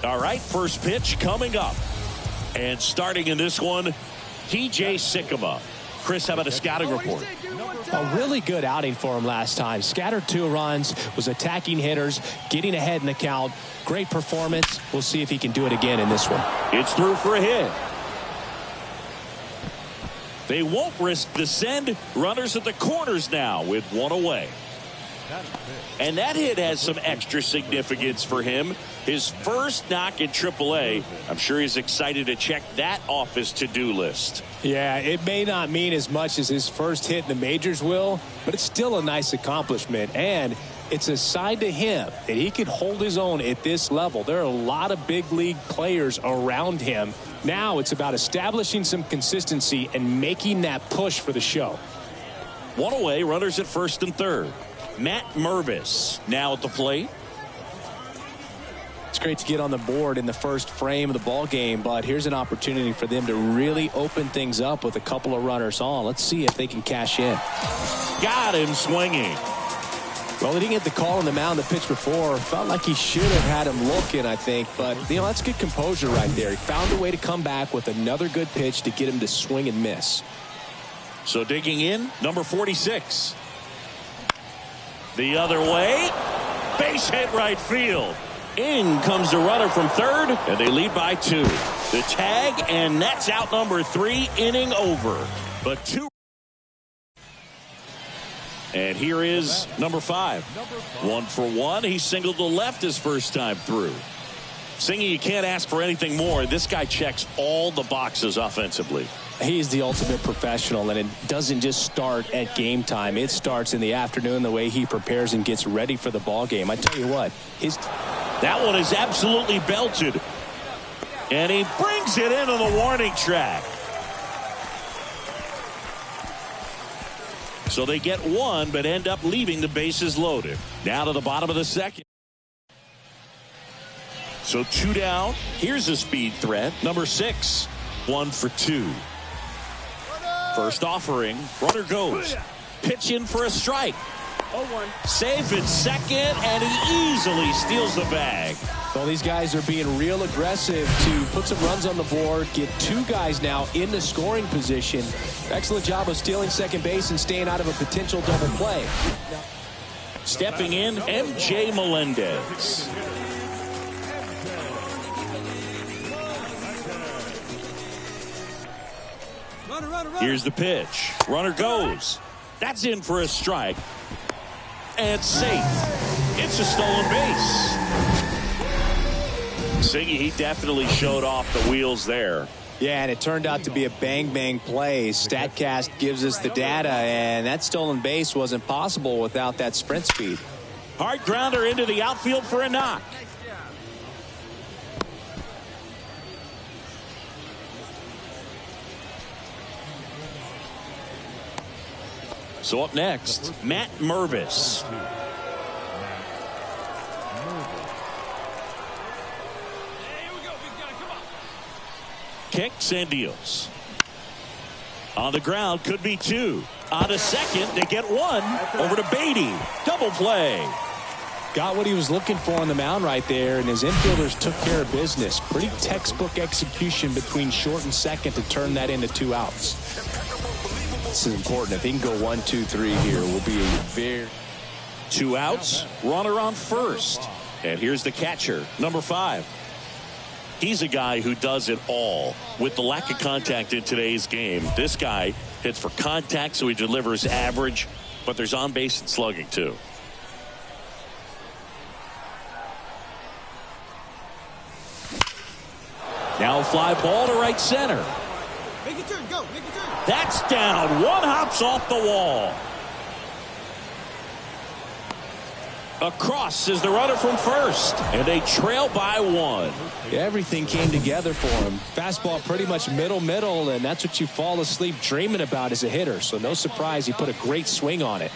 All right, first pitch coming up. And starting in this one, TJ Sikkema. Chris, how about a scouting report? A really good outing for him last time. Scattered 2 runs, was attacking hitters, getting ahead in the count. Great performance. We'll see if he can do it again in this one. It's through for a hit. They won't risk the send. Runners at the corners now with 1 away. And that hit has some extra significance for him. His first knock in AAA. I'm sure he's excited to check that off his to-do list. Yeah, it may not mean as much as his first hit in the majors will, but it's still a nice accomplishment. And it's a sign to him that he can hold his own at this level. There are a lot of big league players around him. Now it's about establishing some consistency and making that push for the show. 1 away, runners at first and third. Matt Mervis now at the plate. It's great to get on the board in the first frame of the ball game, but here's an opportunity for them to really open things up with a couple of runners on. Let's see if they can cash in. Got him swinging. Well, he didn't get the call on the mound the pitch before. Felt like he should have had him looking, I think. But, you know, that's good composure right there. He found a way to come back with another good pitch to get him to swing and miss. So digging in, number 46. The other way. Base hit right field. In comes the runner from third, and they lead by 2. The tag, and that's out number 3, inning over. But 2. And here is number 5. 1 for 1. He singled to left his first time through. Singy, you can't ask for anything more. This guy checks all the boxes offensively. He's the ultimate professional, and it doesn't just start at game time. It starts in the afternoon, the way he prepares and gets ready for the ball game. I tell you what, that one is absolutely belted. And he brings it into the warning track. So they get 1, but end up leaving the bases loaded. Now to the bottom of the second. So 2 down. Here's a speed threat. Number 6. 1 for 2. First offering. Runner goes. Pitch in for a strike. 0-1. Safe at second, and he easily steals the bag. Well, these guys are being real aggressive to put some runs on the board, get 2 guys now in the scoring position. Excellent job of stealing second base and staying out of a potential double play. Stepping in, MJ Melendez. Here's the pitch. Runner goes. That's in for a strike. and safe. It's a stolen base. Siggy, he definitely showed off the wheels there. Yeah, and it turned out to be a bang-bang play. StatCast gives us the data, and that stolen base wasn't possible without that sprint speed. Hard grounder into the outfield for a knock. So up next, Matt Mervis. Kicks and deals. On the ground, could be two. On a second, they get one. Over to Beatty. Double play. Got what he was looking for on the mound right there, and his infielders took care of business. Pretty textbook execution between short and second to turn that into 2 outs. This is important. If he can go 1, 2, 3 here, we'll be a very... 2 outs, runner on first. And here's the catcher, number 5. He's a guy who does it all. With the lack of contact in today's game, this guy hits for contact, so he delivers average, but there's on base and slugging too. Now a fly ball to right center. Make your turn, go, make your turn. That's down. One hops off the wall. Across is the runner from first, and they trail by 1. Everything came together for him. Fastball pretty much middle, and that's what you fall asleep dreaming about as a hitter. So no surprise he put a great swing on it.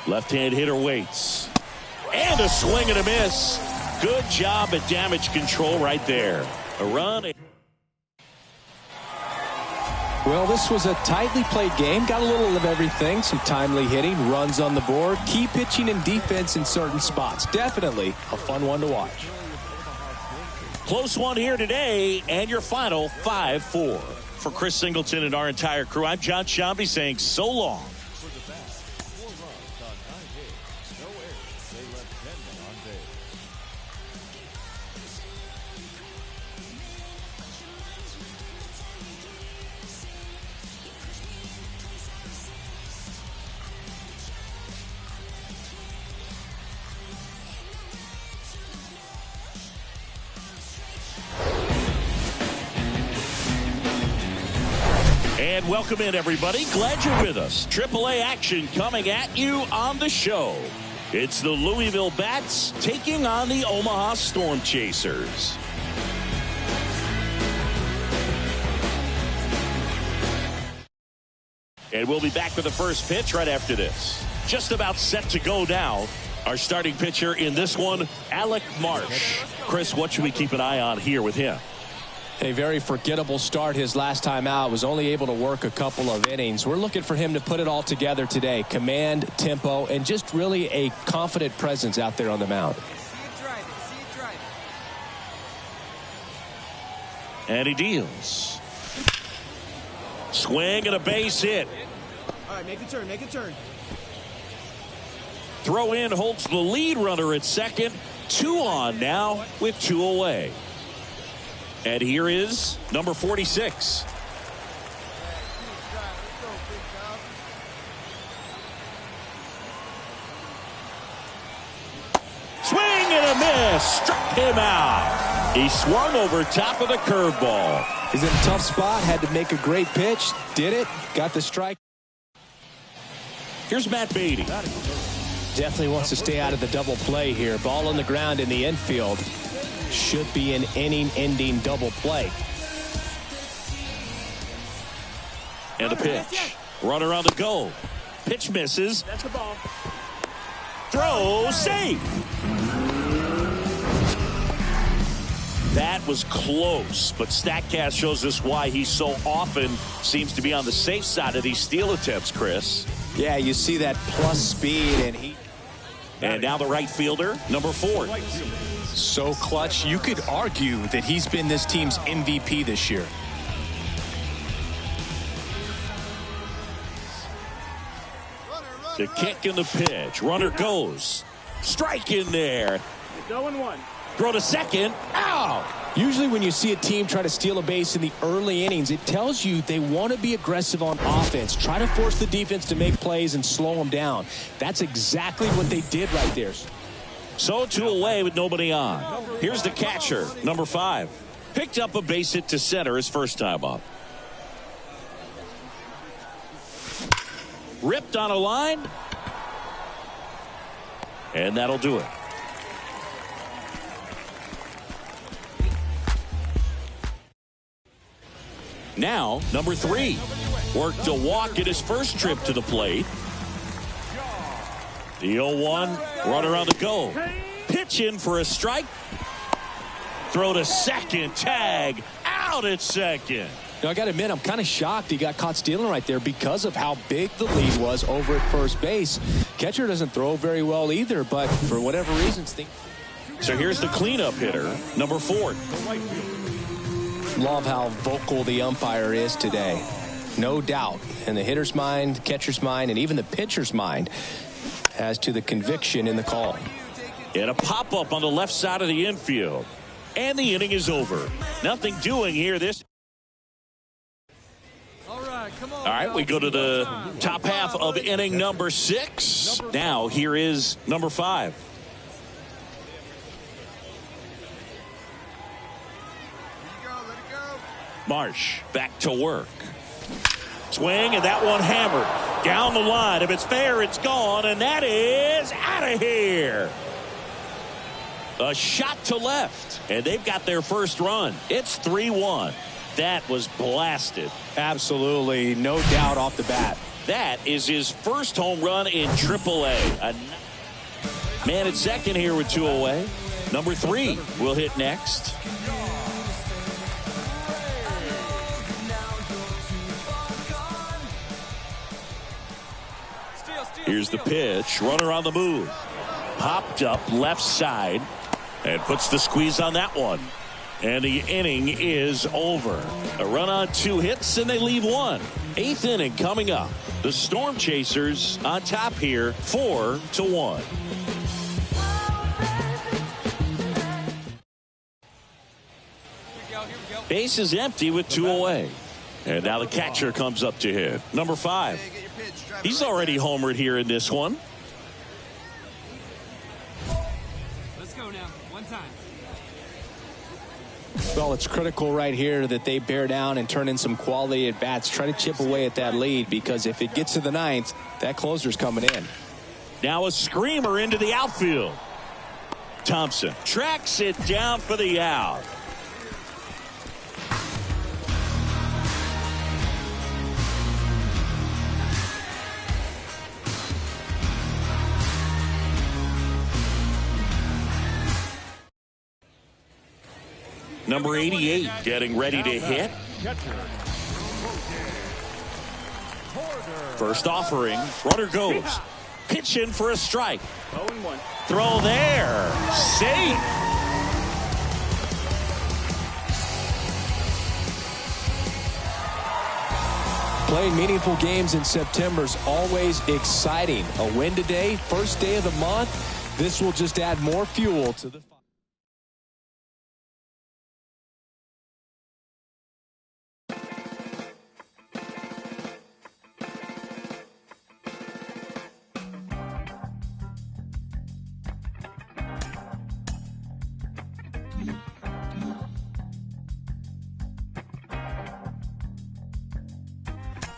Left-hand hitter waits. And a swing and a miss. Good job at damage control right there. A run. Well, this was a tightly played game. Got a little of everything. Some timely hitting, runs on the board, key pitching and defense in certain spots. Definitely a fun one to watch. Close one here today, and your final 5-4. For Chris Singleton and our entire crew, I'm John Shambi saying so long. And welcome in, everybody. Glad you're with us. AAA action coming at you on the show. It's the Louisville Bats taking on the Omaha Storm Chasers. And we'll be back with the first pitch right after this. Just about set to go now. Our starting pitcher in this one, Alec Marsh. Chris, what should we keep an eye on here with him? A very forgettable start his last time out. Was only able to work a couple of innings. We're looking for him to put it all together today. Command, tempo, and just really a confident presence out there on the mound. And he deals. Swing and a base hit. All right, make a turn, make a turn. Throw in holds the lead runner at second. 2 on now with 2 away. And here is number 46. Swing and a miss. Struck him out. He swung over top of the curveball. He's in a tough spot. Had to make a great pitch. Did it. Got the strike. Here's Matt Beatty. Definitely wants to stay out of the double play here. Ball on the ground in the infield. Should be an inning-ending double play. And a pitch. Runner on the go. Pitch misses. That's the ball. Throw safe. That was close, but StatCast shows us why he so often seems to be on the safe side of these steal attempts, Chris. Yeah, you see that plus speed, and now the right fielder, number 4. So clutch, you could argue that he's been this team's MVP this year. The kick and the pitch. Runner goes. Strike in there. Going 1. Throw to second. Out. Usually when you see a team try to steal a base in the early innings, it tells you they want to be aggressive on offense. Try to force the defense to make plays and slow them down. That's exactly what they did right there. So 2 away with nobody on. Here's the catcher, number 5. Picked up a base hit to center his first time up. Ripped on a line. And that'll do it. Now, number 3. Worked a walk at his first trip to the plate. The 0-1, runner on the go. Pitch in for a strike. Throw to second, tag, out at second. Now, I got to admit, I'm kind of shocked he got caught stealing right there because of how big the lead was over at first base. Catcher doesn't throw very well either, but for whatever reasons. So here's the cleanup hitter, number 4. Love how vocal the umpire is today. No doubt in the hitter's mind, catcher's mind, and even the pitcher's mind as to the conviction in the call. And a pop-up on the left side of the infield. And the inning is over. Nothing doing here this. All right, we go to the top half of inning number 6. Now here is number 5. Marsh back to work. Swing, and that one hammered down the line. If it's fair, it's gone, and that is out of here. A shot to left, and they've got their first run. It's 3-1. That was blasted. Absolutely, no doubt off the bat. That is his first home run in AAA. A man at second here with 2 away. Number 3 will hit next. Here's the pitch. Runner on the move. Popped up left side and puts the squeeze on that one. And the inning is over. A run on 2 hits and they leave 1. 8th inning coming up. The Storm Chasers on top here 4-1. Base is empty with 2 away. And now the catcher comes up to hit. Number 5. He's already homered here in this one. Let's go now. One time. Well, it's critical right here that they bear down and turn in some quality at bats. Try to chip away at that lead, because if it gets to the 9th, that closer's coming in. Now a screamer into the outfield. Thompson tracks it down for the out. Number 88 getting ready to hit. First offering. Runner goes. Pitch in for a strike. Throw there. Safe. Playing meaningful games in September is always exciting. A win today, first day of the month. This will just add more fuel to the fight.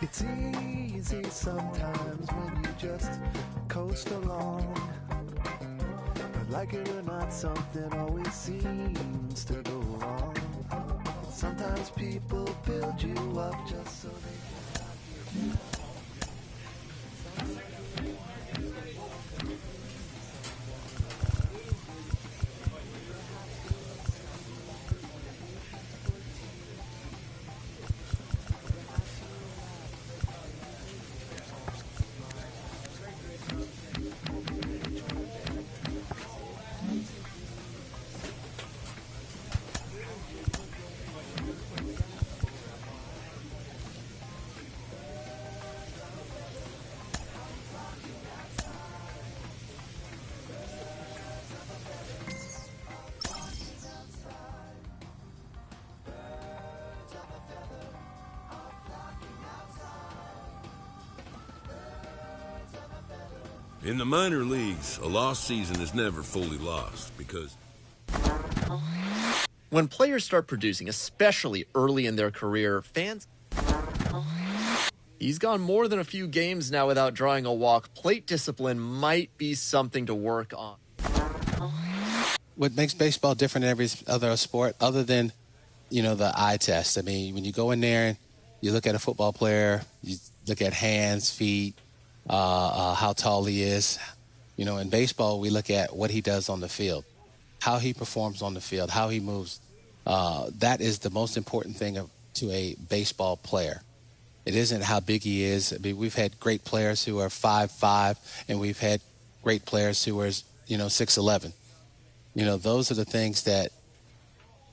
It's easy sometimes when you just coast along. But like it or not, something always seems to go wrong. Sometimes people build you up just so they can. In the minor leagues, a lost season is never fully lost because when players start producing, especially early in their career, fans... He's gone more than a few games now without drawing a walk. Plate discipline might be something to work on. What makes baseball different than every other sport, other than, the eye test? I mean, when you go in there and you look at a football player, you look at hands, feet, how tall he is. In baseball, we look at what he does on the field, how he performs on the field, how he moves. That is the most important thing to a baseball player. It isn't how big he is. I mean, we've had great players who are 5'5", and we've had great players who are, 6'11". Those are the things that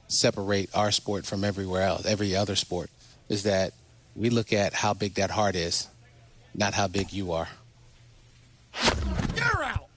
separate our sport from everywhere else, every other sport, is that we look at how big that heart is, not how big you are. You're out.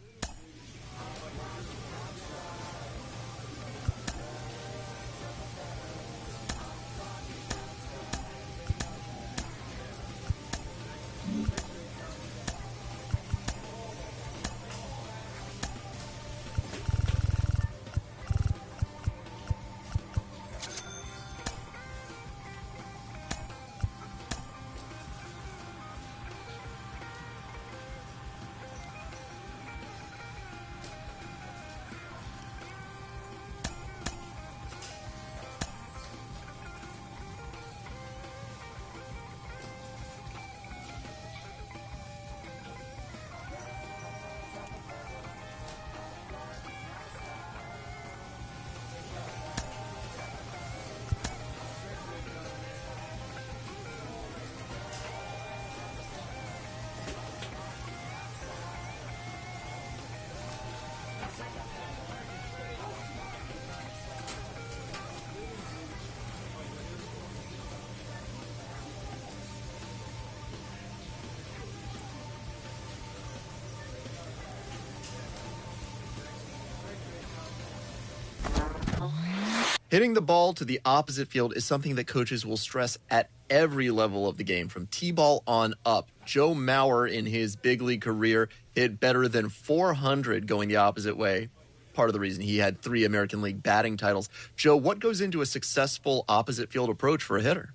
Hitting the ball to the opposite field is something that coaches will stress at every level of the game, from T-ball on up. Joe Mauer, in his big league career, hit better than 400 going the opposite way. Part of the reason he had 3 American League batting titles. Joe, what goes into a successful opposite field approach for a hitter?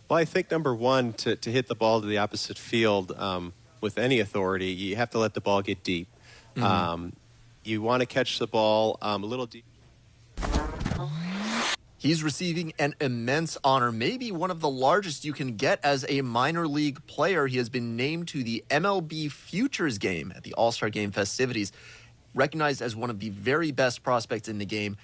Well, I think number one, to hit the ball to the opposite field, with any authority, you have to let the ball get deep. You want to catch the ball a little deep. He's receiving an immense honor, maybe one of the largest you can get as a minor league player. He has been named to the MLB Futures Game at the All-Star Game festivities, recognized as one of the very best prospects in the game.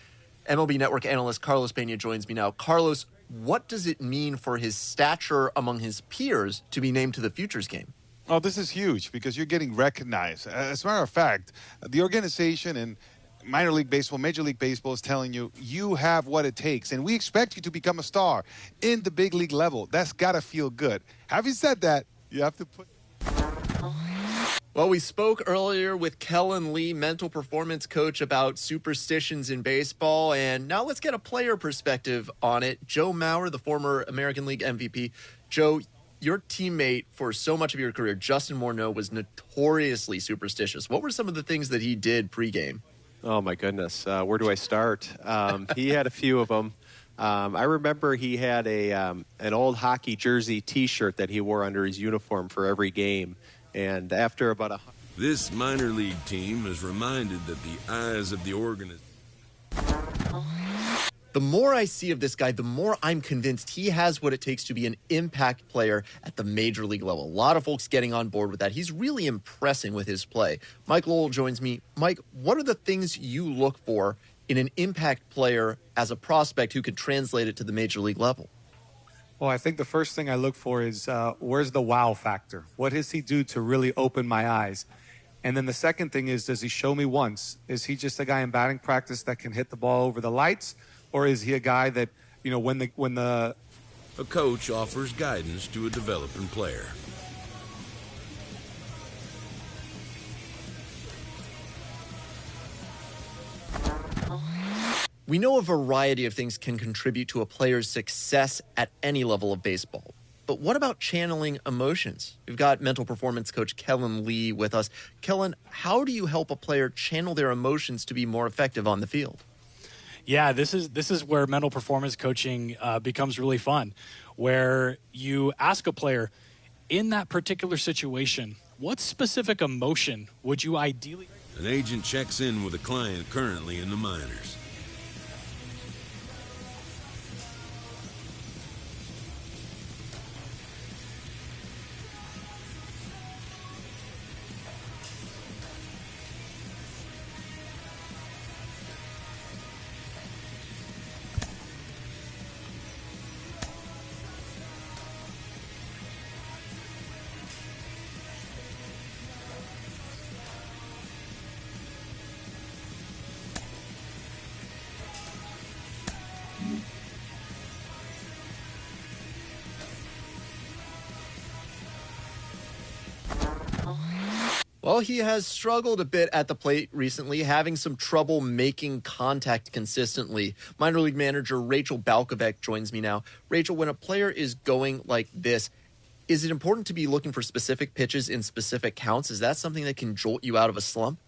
MLB Network analyst Carlos Pena joins me now. Carlos, what does it mean for his stature among his peers to be named to the Futures Game? Oh, this is huge because you're getting recognized. As a matter of fact, the organization and minor league baseball, Major League Baseball is telling you, you have what it takes. And we expect you to become a star in the big league level. That's got to feel good. Having said that, you have to put... Well, we spoke earlier with Kellen Lee, mental performance coach, about superstitions in baseball. And now let's get a player perspective on it. Joe Mauer, the former American League MVP. Joe, your teammate for so much of your career, Justin Morneau, was notoriously superstitious. What were some of the things that he did pregame? Oh, my goodness. Where do I start? He had a few of them. I remember he had an old hockey jersey T-shirt that he wore under his uniform for every game. And after about This minor league team is reminded that the eyes of the organization... The more I see of this guy, the more I'm convinced he has what it takes to be an impact player at the major league level. A lot of folks getting on board with that. He's really impressing with his play. Mike Lowell joins me. Mike, what are the things you look for in an impact player as a prospect who could translate it to the major league level? Well, I think the first thing I look for is where's the wow factor? What does he do to really open my eyes? And then the second thing is, does he show me once? Is he just a guy in batting practice that can hit the ball over the lights? Or is he a guy that, you know, when the... A coach offers guidance to a developing player. We know a variety of things can contribute to a player's success at any level of baseball. But what about channeling emotions? We've got mental performance coach Kellen Lee with us. Kellen, how do you help a player channel their emotions to be more effective on the field? Yeah, this is where mental performance coaching becomes really fun, where you ask a player, in that particular situation, what specific emotion would you ideally... An agent checks in with a client currently in the minors. Well, he has struggled a bit at the plate recently, having some trouble making contact consistently. Minor league manager Rachel Balkovec joins me now. Rachel, when a player is going like this, is it important to be looking for specific pitches in specific counts? Is that something that can jolt you out of a slump?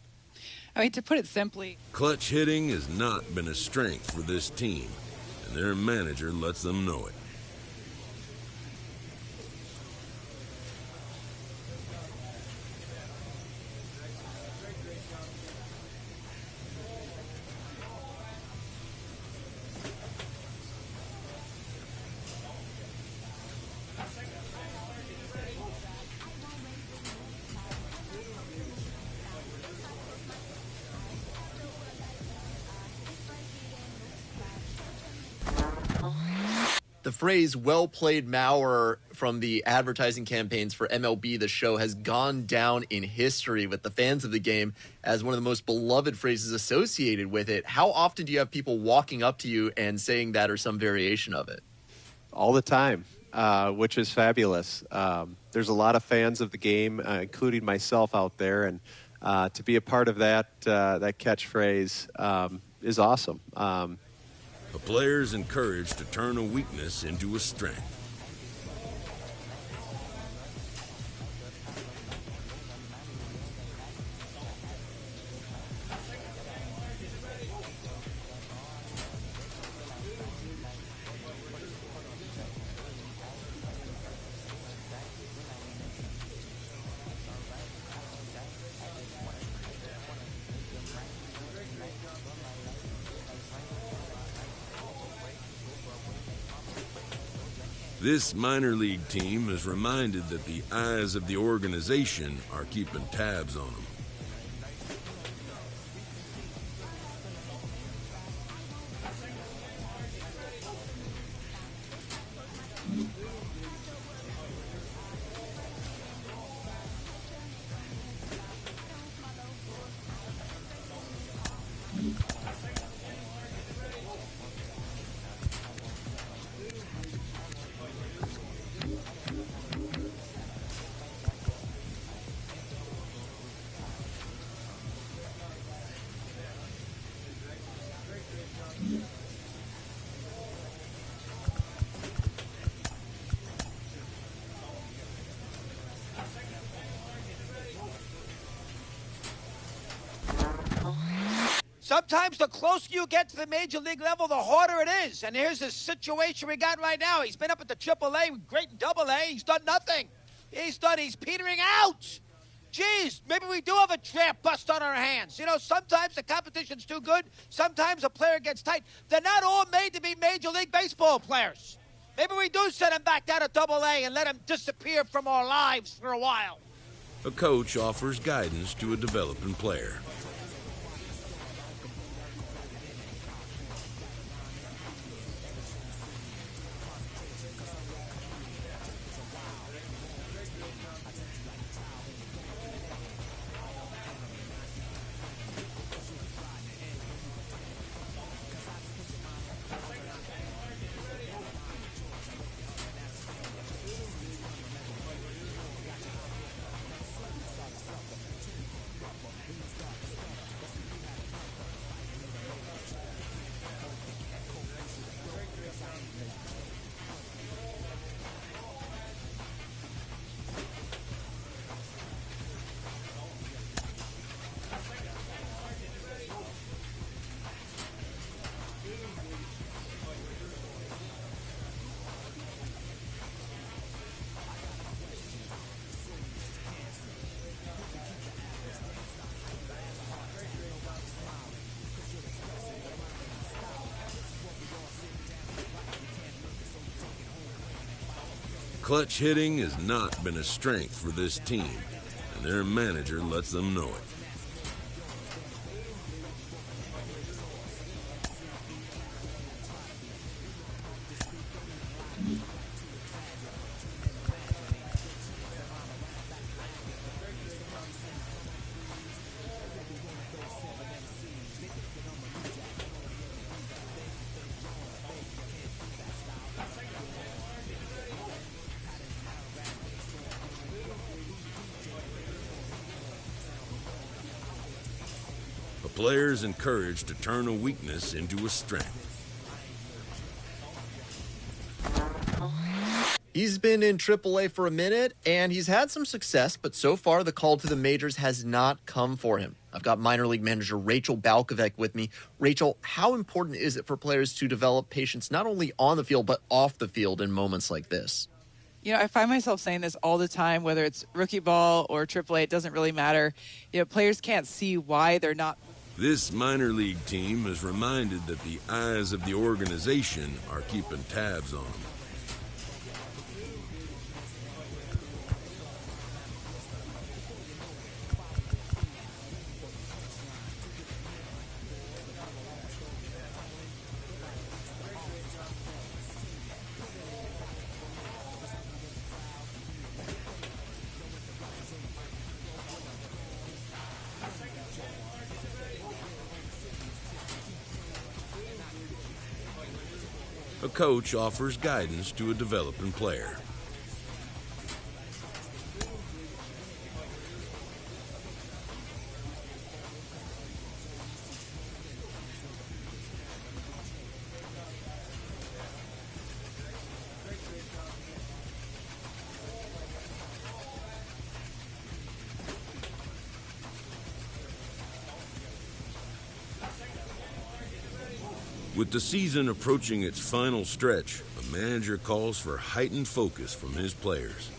I mean, to put it simply, Clutch hitting has not been a strength for this team, and their manager lets them know it. The phrase "well played, Mauer" from the advertising campaigns for MLB The Show has gone down in history with the fans of the game as one of the most beloved phrases associated with it. How often do you have people walking up to you and saying that or some variation of it? all the time, which is fabulous. There's a lot of fans of the game, including myself out there, and to be a part of that catchphrase is awesome. A player is encouraged to turn a weakness into a strength. This minor league team is reminded that the eyes of the organization are keeping tabs on them. Sometimes the closer you get to the major league level, the harder it is. And here's the situation we got right now. He's been up at the AAA, great in AA. He's done nothing. He's petering out. Geez, maybe we do have a draft bust on our hands. You know, sometimes the competition's too good. Sometimes a player gets tight. They're not all made to be Major League Baseball players. Maybe we do send him back down to AA and let him disappear from our lives for a while. A coach offers guidance to a developing player. Clutch hitting has not been a strength for this team, and their manager lets them know it. A player is encouraged to turn a weakness into a strength. He's been in AAA for a minute, and he's had some success, but so far the call to the majors has not come for him. I've got minor league manager Rachel Balkovec with me. Rachel, how important is it for players to develop patience not only on the field, but off the field in moments like this? You know, I find myself saying this all the time, whether it's rookie ball or AAA, it doesn't really matter. You know, players can't see why they're not. This minor league team is reminded that the eyes of the organization are keeping tabs on them. A coach offers guidance to a developing player. With the season approaching its final stretch, a manager calls for heightened focus from his players.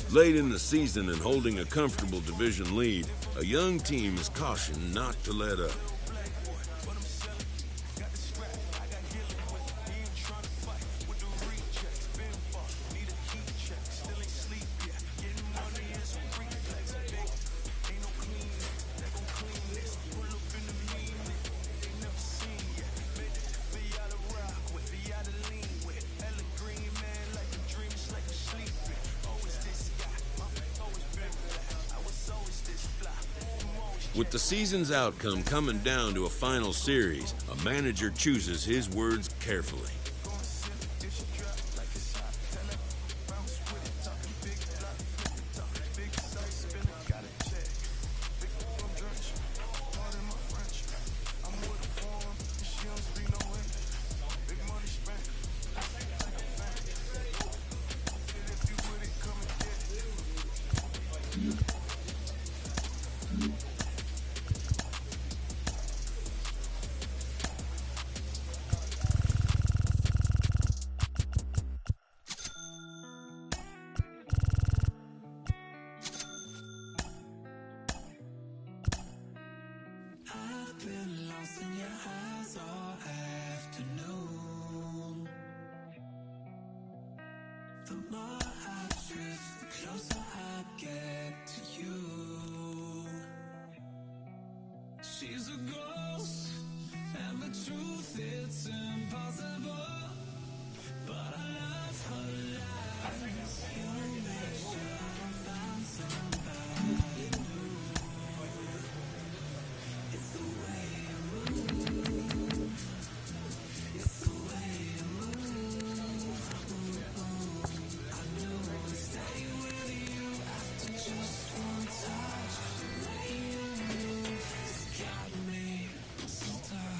Late in the season and holding a comfortable division lead, a young team is cautioned not to let up. With the season's outcome coming down to a final series, a manager chooses his words carefully. She's a ghost, and the truth, it's impossible. But I love her lies. You make sure I find somebody new. It's the way you move. It's the way you move. I knew I'd stay with you after just one touch. The way you move has got me stuck.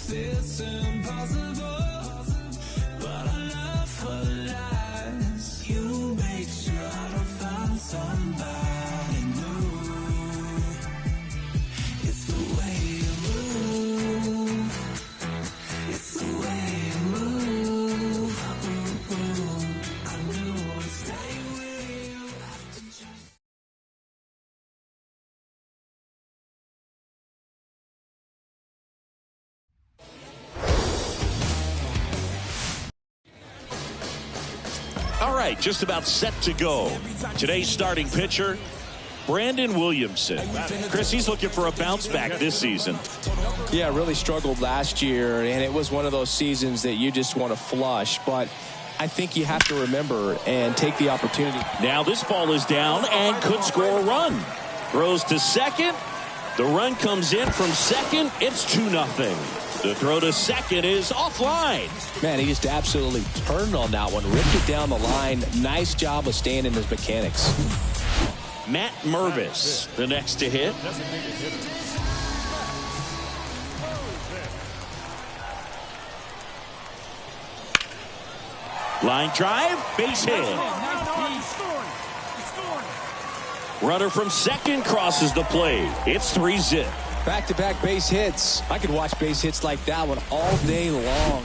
It's impossible, but I love her lies. You make sure I don't find somebody new. It's the way you move. It's the way you move. I knew I'd stay with you after just. All right, just about set to go. Today's starting pitcher, Brandon Williamson. Chris, he's looking for a bounce back this season. Yeah, really struggled last year, and it was one of those seasons that you just want to flush. But I think you have to remember and take the opportunity. Now this ball is down and could score a run. Throws to second. The run comes in from second. It's 2-0. The throw to second is offline. Man, he just absolutely turned on that one, ripped it down the line. Nice job of staying in his mechanics. Matt Mervis, the next to hit. Line drive, base hit. Runner from second crosses the plate. It's 3-0. Back-to-back base hits. I could watch base hits like that one all day long.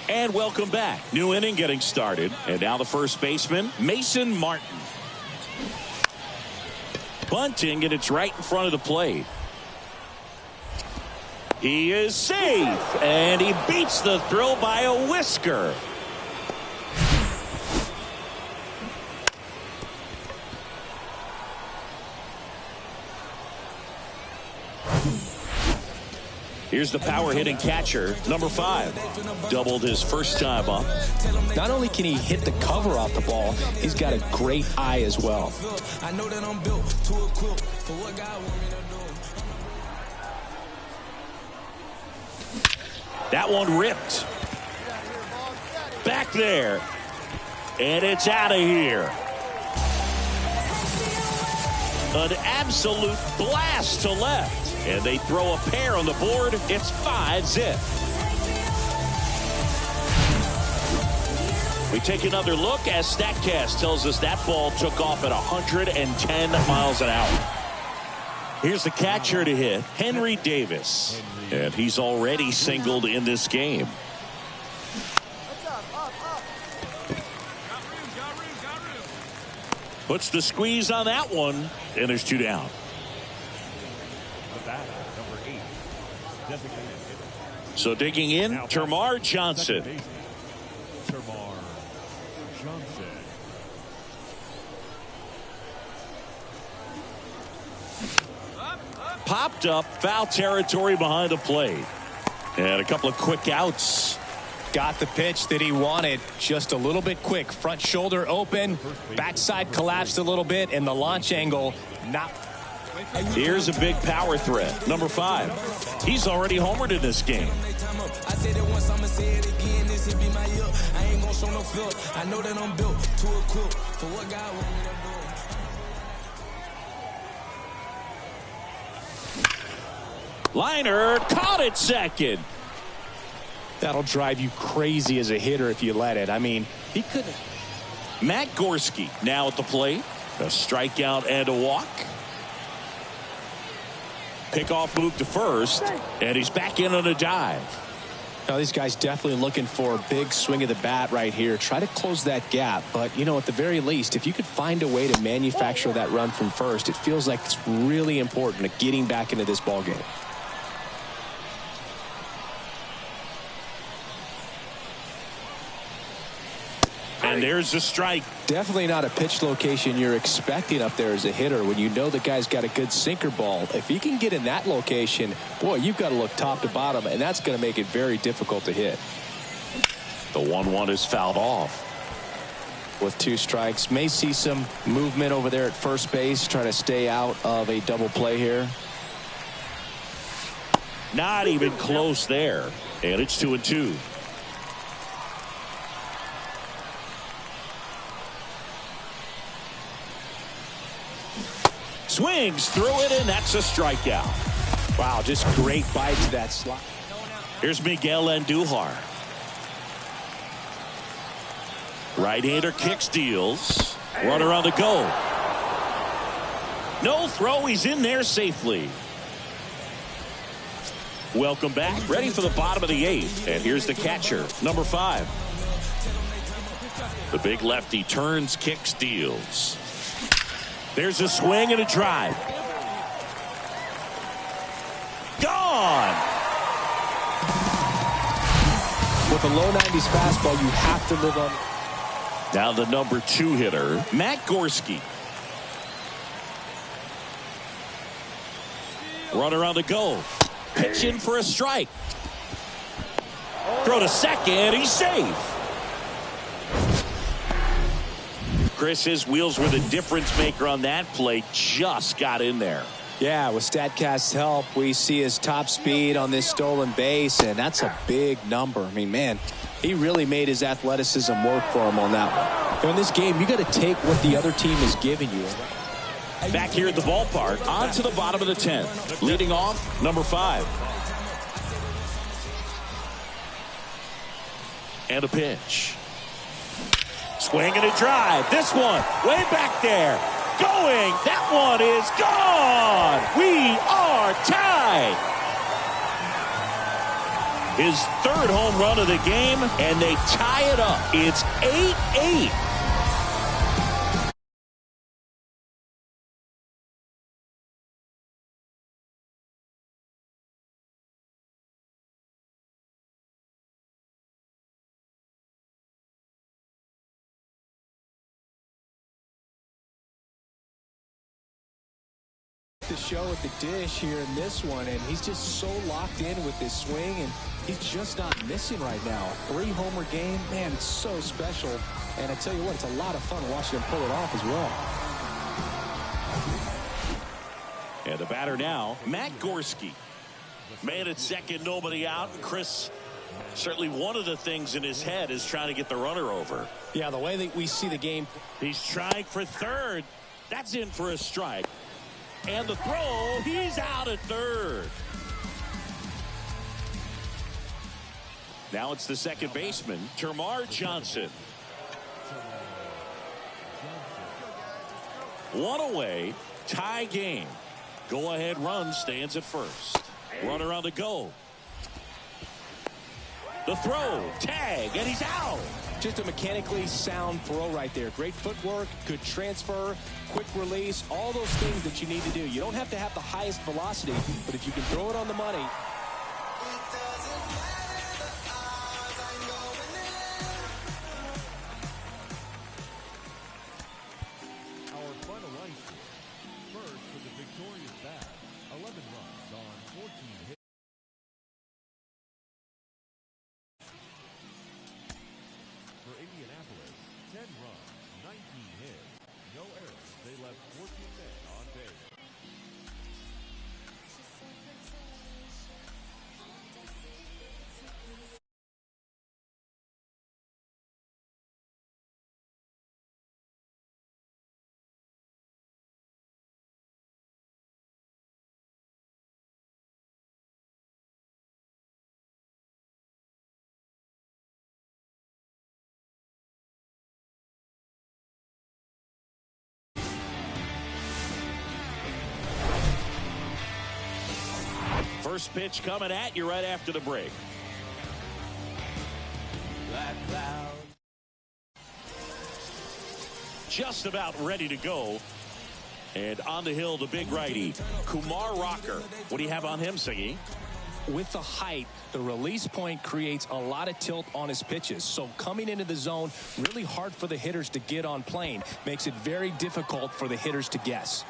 And welcome back. New inning getting started. And now the first baseman, Mason Martin. Bunting, and it's right in front of the plate. He is safe, and he beats the throw by a whisker. Here's the power-hitting catcher, number 5. Doubled his first time up. Not only can he hit the cover off the ball, he's got a great eye as well. I know that I'm built to equip for what God wants me to do. That one ripped. back there. And it's out of here. An absolute blast to left. And they throw a pair on the board. It's 5-zip. We take another look as StatCast tells us that ball took off at 110 miles an hour. Here's the catcher to hit, Henry Davis. And he's already singled in this game. Puts the squeeze on that one, and there's 2 down. So digging in, Termarr Johnson. Popped up, foul territory behind the plate. And a couple of quick outs. Got the pitch that he wanted, just a little bit quick. Front shoulder open, backside collapsed a little bit, and the launch angle not. Here's a big power threat, number 5. He's already homered in this game. I said it once, I'ma say it again. This will be my year. I ain't gonna show no fear. I know that I'm built to equip for what God wants me to do. Liner caught it second. That'll drive you crazy as a hitter if you let it. I mean, he couldn't. Matt Gorski now at the plate. A strikeout and a walk. Pickoff move to first, and he's back in on a dive. Now, these guys definitely looking for a big swing of the bat right here. Try to close that gap. But, you know, at the very least, if you could find a way to manufacture that run from first, it feels like it's really important to getting back into this ballgame. And there's the strike. Definitely not a pitch location you're expecting up there as a hitter when you know the guy's got a good sinker ball. If he can get in that location, boy, you've got to look top to bottom, and that's going to make it very difficult to hit. The 1-1 is fouled off. With 2 strikes, may see some movement over there at first base, try to stay out of a double play here. Not even close there. And it's 2-2. Swings through it, and that's a strikeout. Wow, just great bite to that slot. Here's Miguel Andujar. Right-hander kick steals. Runner on the go. No throw. He's in there safely. Welcome back. Ready for the bottom of the 8th. And here's the catcher, number 5. The big lefty turns, kick steals. There's a swing and a drive. Gone. With a low 90s fastball, you have to live on. Now the number 2 hitter, Matt Gorski. Runner on the go. Pitch in for a strike. Throw to second. He's safe. Chris, his wheels were the difference maker on that play. Just got in there. Yeah, with StatCast's help, we see his top speed on this stolen base, and that's a big number. I mean, man, he really made his athleticism work for him on that one. So in this game, you got to take what the other team is giving you. Back here at the ballpark, on to the bottom of the 10th. Leading off, number 5. And a pitch. Swing and a drive. This one way back there. Going. That one is gone. We are tied. His 3rd home run of the game, and they tie it up. It's 8-8. The show at the dish here in this one, and he's just so locked in with this swing, and he's just not missing right now. 3-homer game, man, it's so special. And I tell you what, it's a lot of fun watching him pull it off as well. And the batter now, Matt Gorski. Man at second, nobody out. Chris, Certainly one of the things in his head is trying to get the runner over. Yeah, the way that we see the game. He's trying for third. That's in for a strike. And the throw, he's out at third. Now it's the second baseman, Termarr Johnson. One away, tie game. Go-ahead run stands at first. Runner on the go. The throw, tag, and he's out. Just a mechanically sound throw right there. Great footwork, good transfer, quick release, all those things that you need to do. You don't have to have the highest velocity, but if you can throw it on the money. Our final ice first for the victorious bat, 11 runs on 14 hits. For Indianapolis, 10 runs, 19 hits, no errors. They left 14 men on base. First pitch coming at you right after the break. Just about ready to go. And on the hill, the big righty, Kumar Rocker. What do you have on him, Siggy? With the height, the release point creates a lot of tilt on his pitches. So coming into the zone, really hard for the hitters to get on plane. Makes it very difficult for the hitters to guess.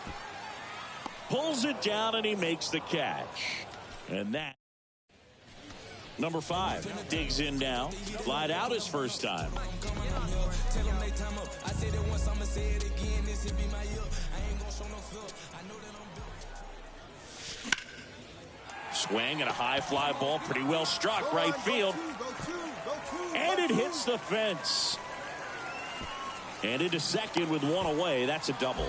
Pulls it down and he makes the catch. And that. Number 5 digs in now. Lied out his first time. Swing and a high fly ball, pretty well struck right field. And it hits the fence. And into second with one away. That's a double.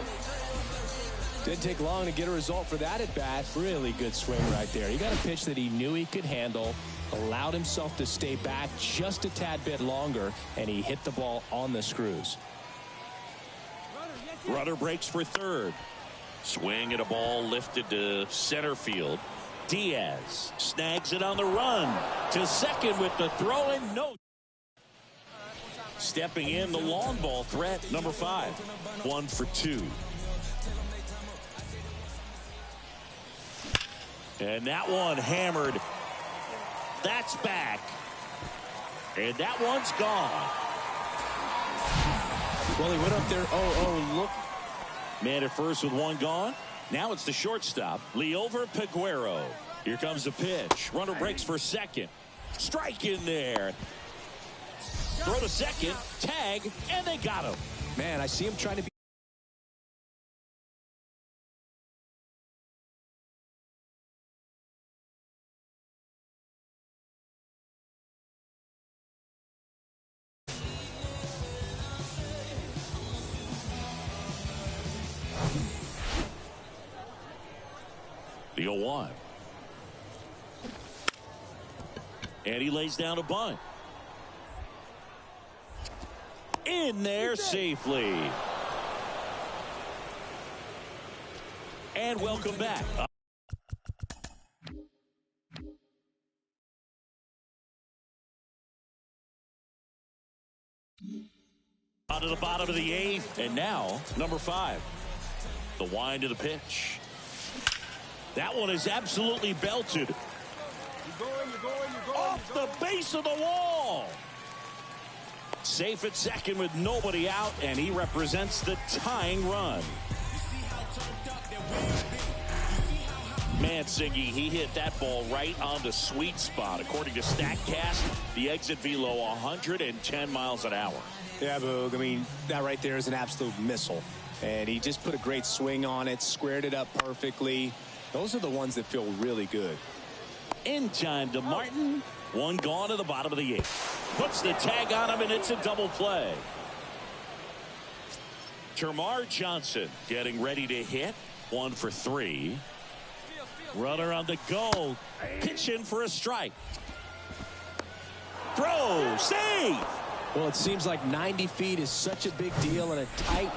Didn't take long to get a result for that at bat. Really good swing right there. He got a pitch that he knew he could handle, allowed himself to stay back just a tad bit longer, and he hit the ball on the screws. Runner breaks for third. Swing at a ball lifted to center field. Diaz snags it on the run to second with the throw and no. Stepping in the long ball threat, number 5. 1 for 2. And that one hammered. That's back. And that one's gone. Well, he went up there. Oh, look. Man at first with one gone. Now it's the shortstop, Leover Peguero. Here comes the pitch. Runner breaks for second. Strike in there. Throw to second. Tag. And they got him. Man, I see him trying to be. The 0-1. And he lays down a bunt. In there safely. And welcome back. On to the bottom of the 8th. And now, number 5. The wind of the pitch. That one is absolutely belted. You're going. Off the base of the wall. Safe at second with nobody out, and he represents the tying run. Man, Siggy, he hit that ball right on the sweet spot. According to StatCast, the exit velo 110 miles an hour. Yeah, Boog. I mean, that right there is an absolute missile. And he just put a great swing on it, squared it up perfectly. Those are the ones that feel really good. In time to Martin. One gone to the bottom of the 8th. Puts the tag on him, and it's a double play. Termarr Johnson getting ready to hit. 1 for 3. Runner on the go. Pitch in for a strike. Throw. Save. Well, it seems like 90 feet is such a big deal in a tight.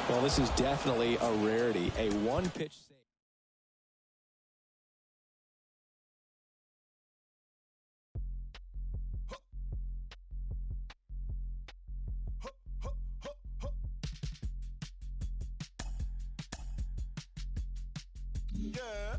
Well, this is definitely a rarity. A one-pitch save. Yeah.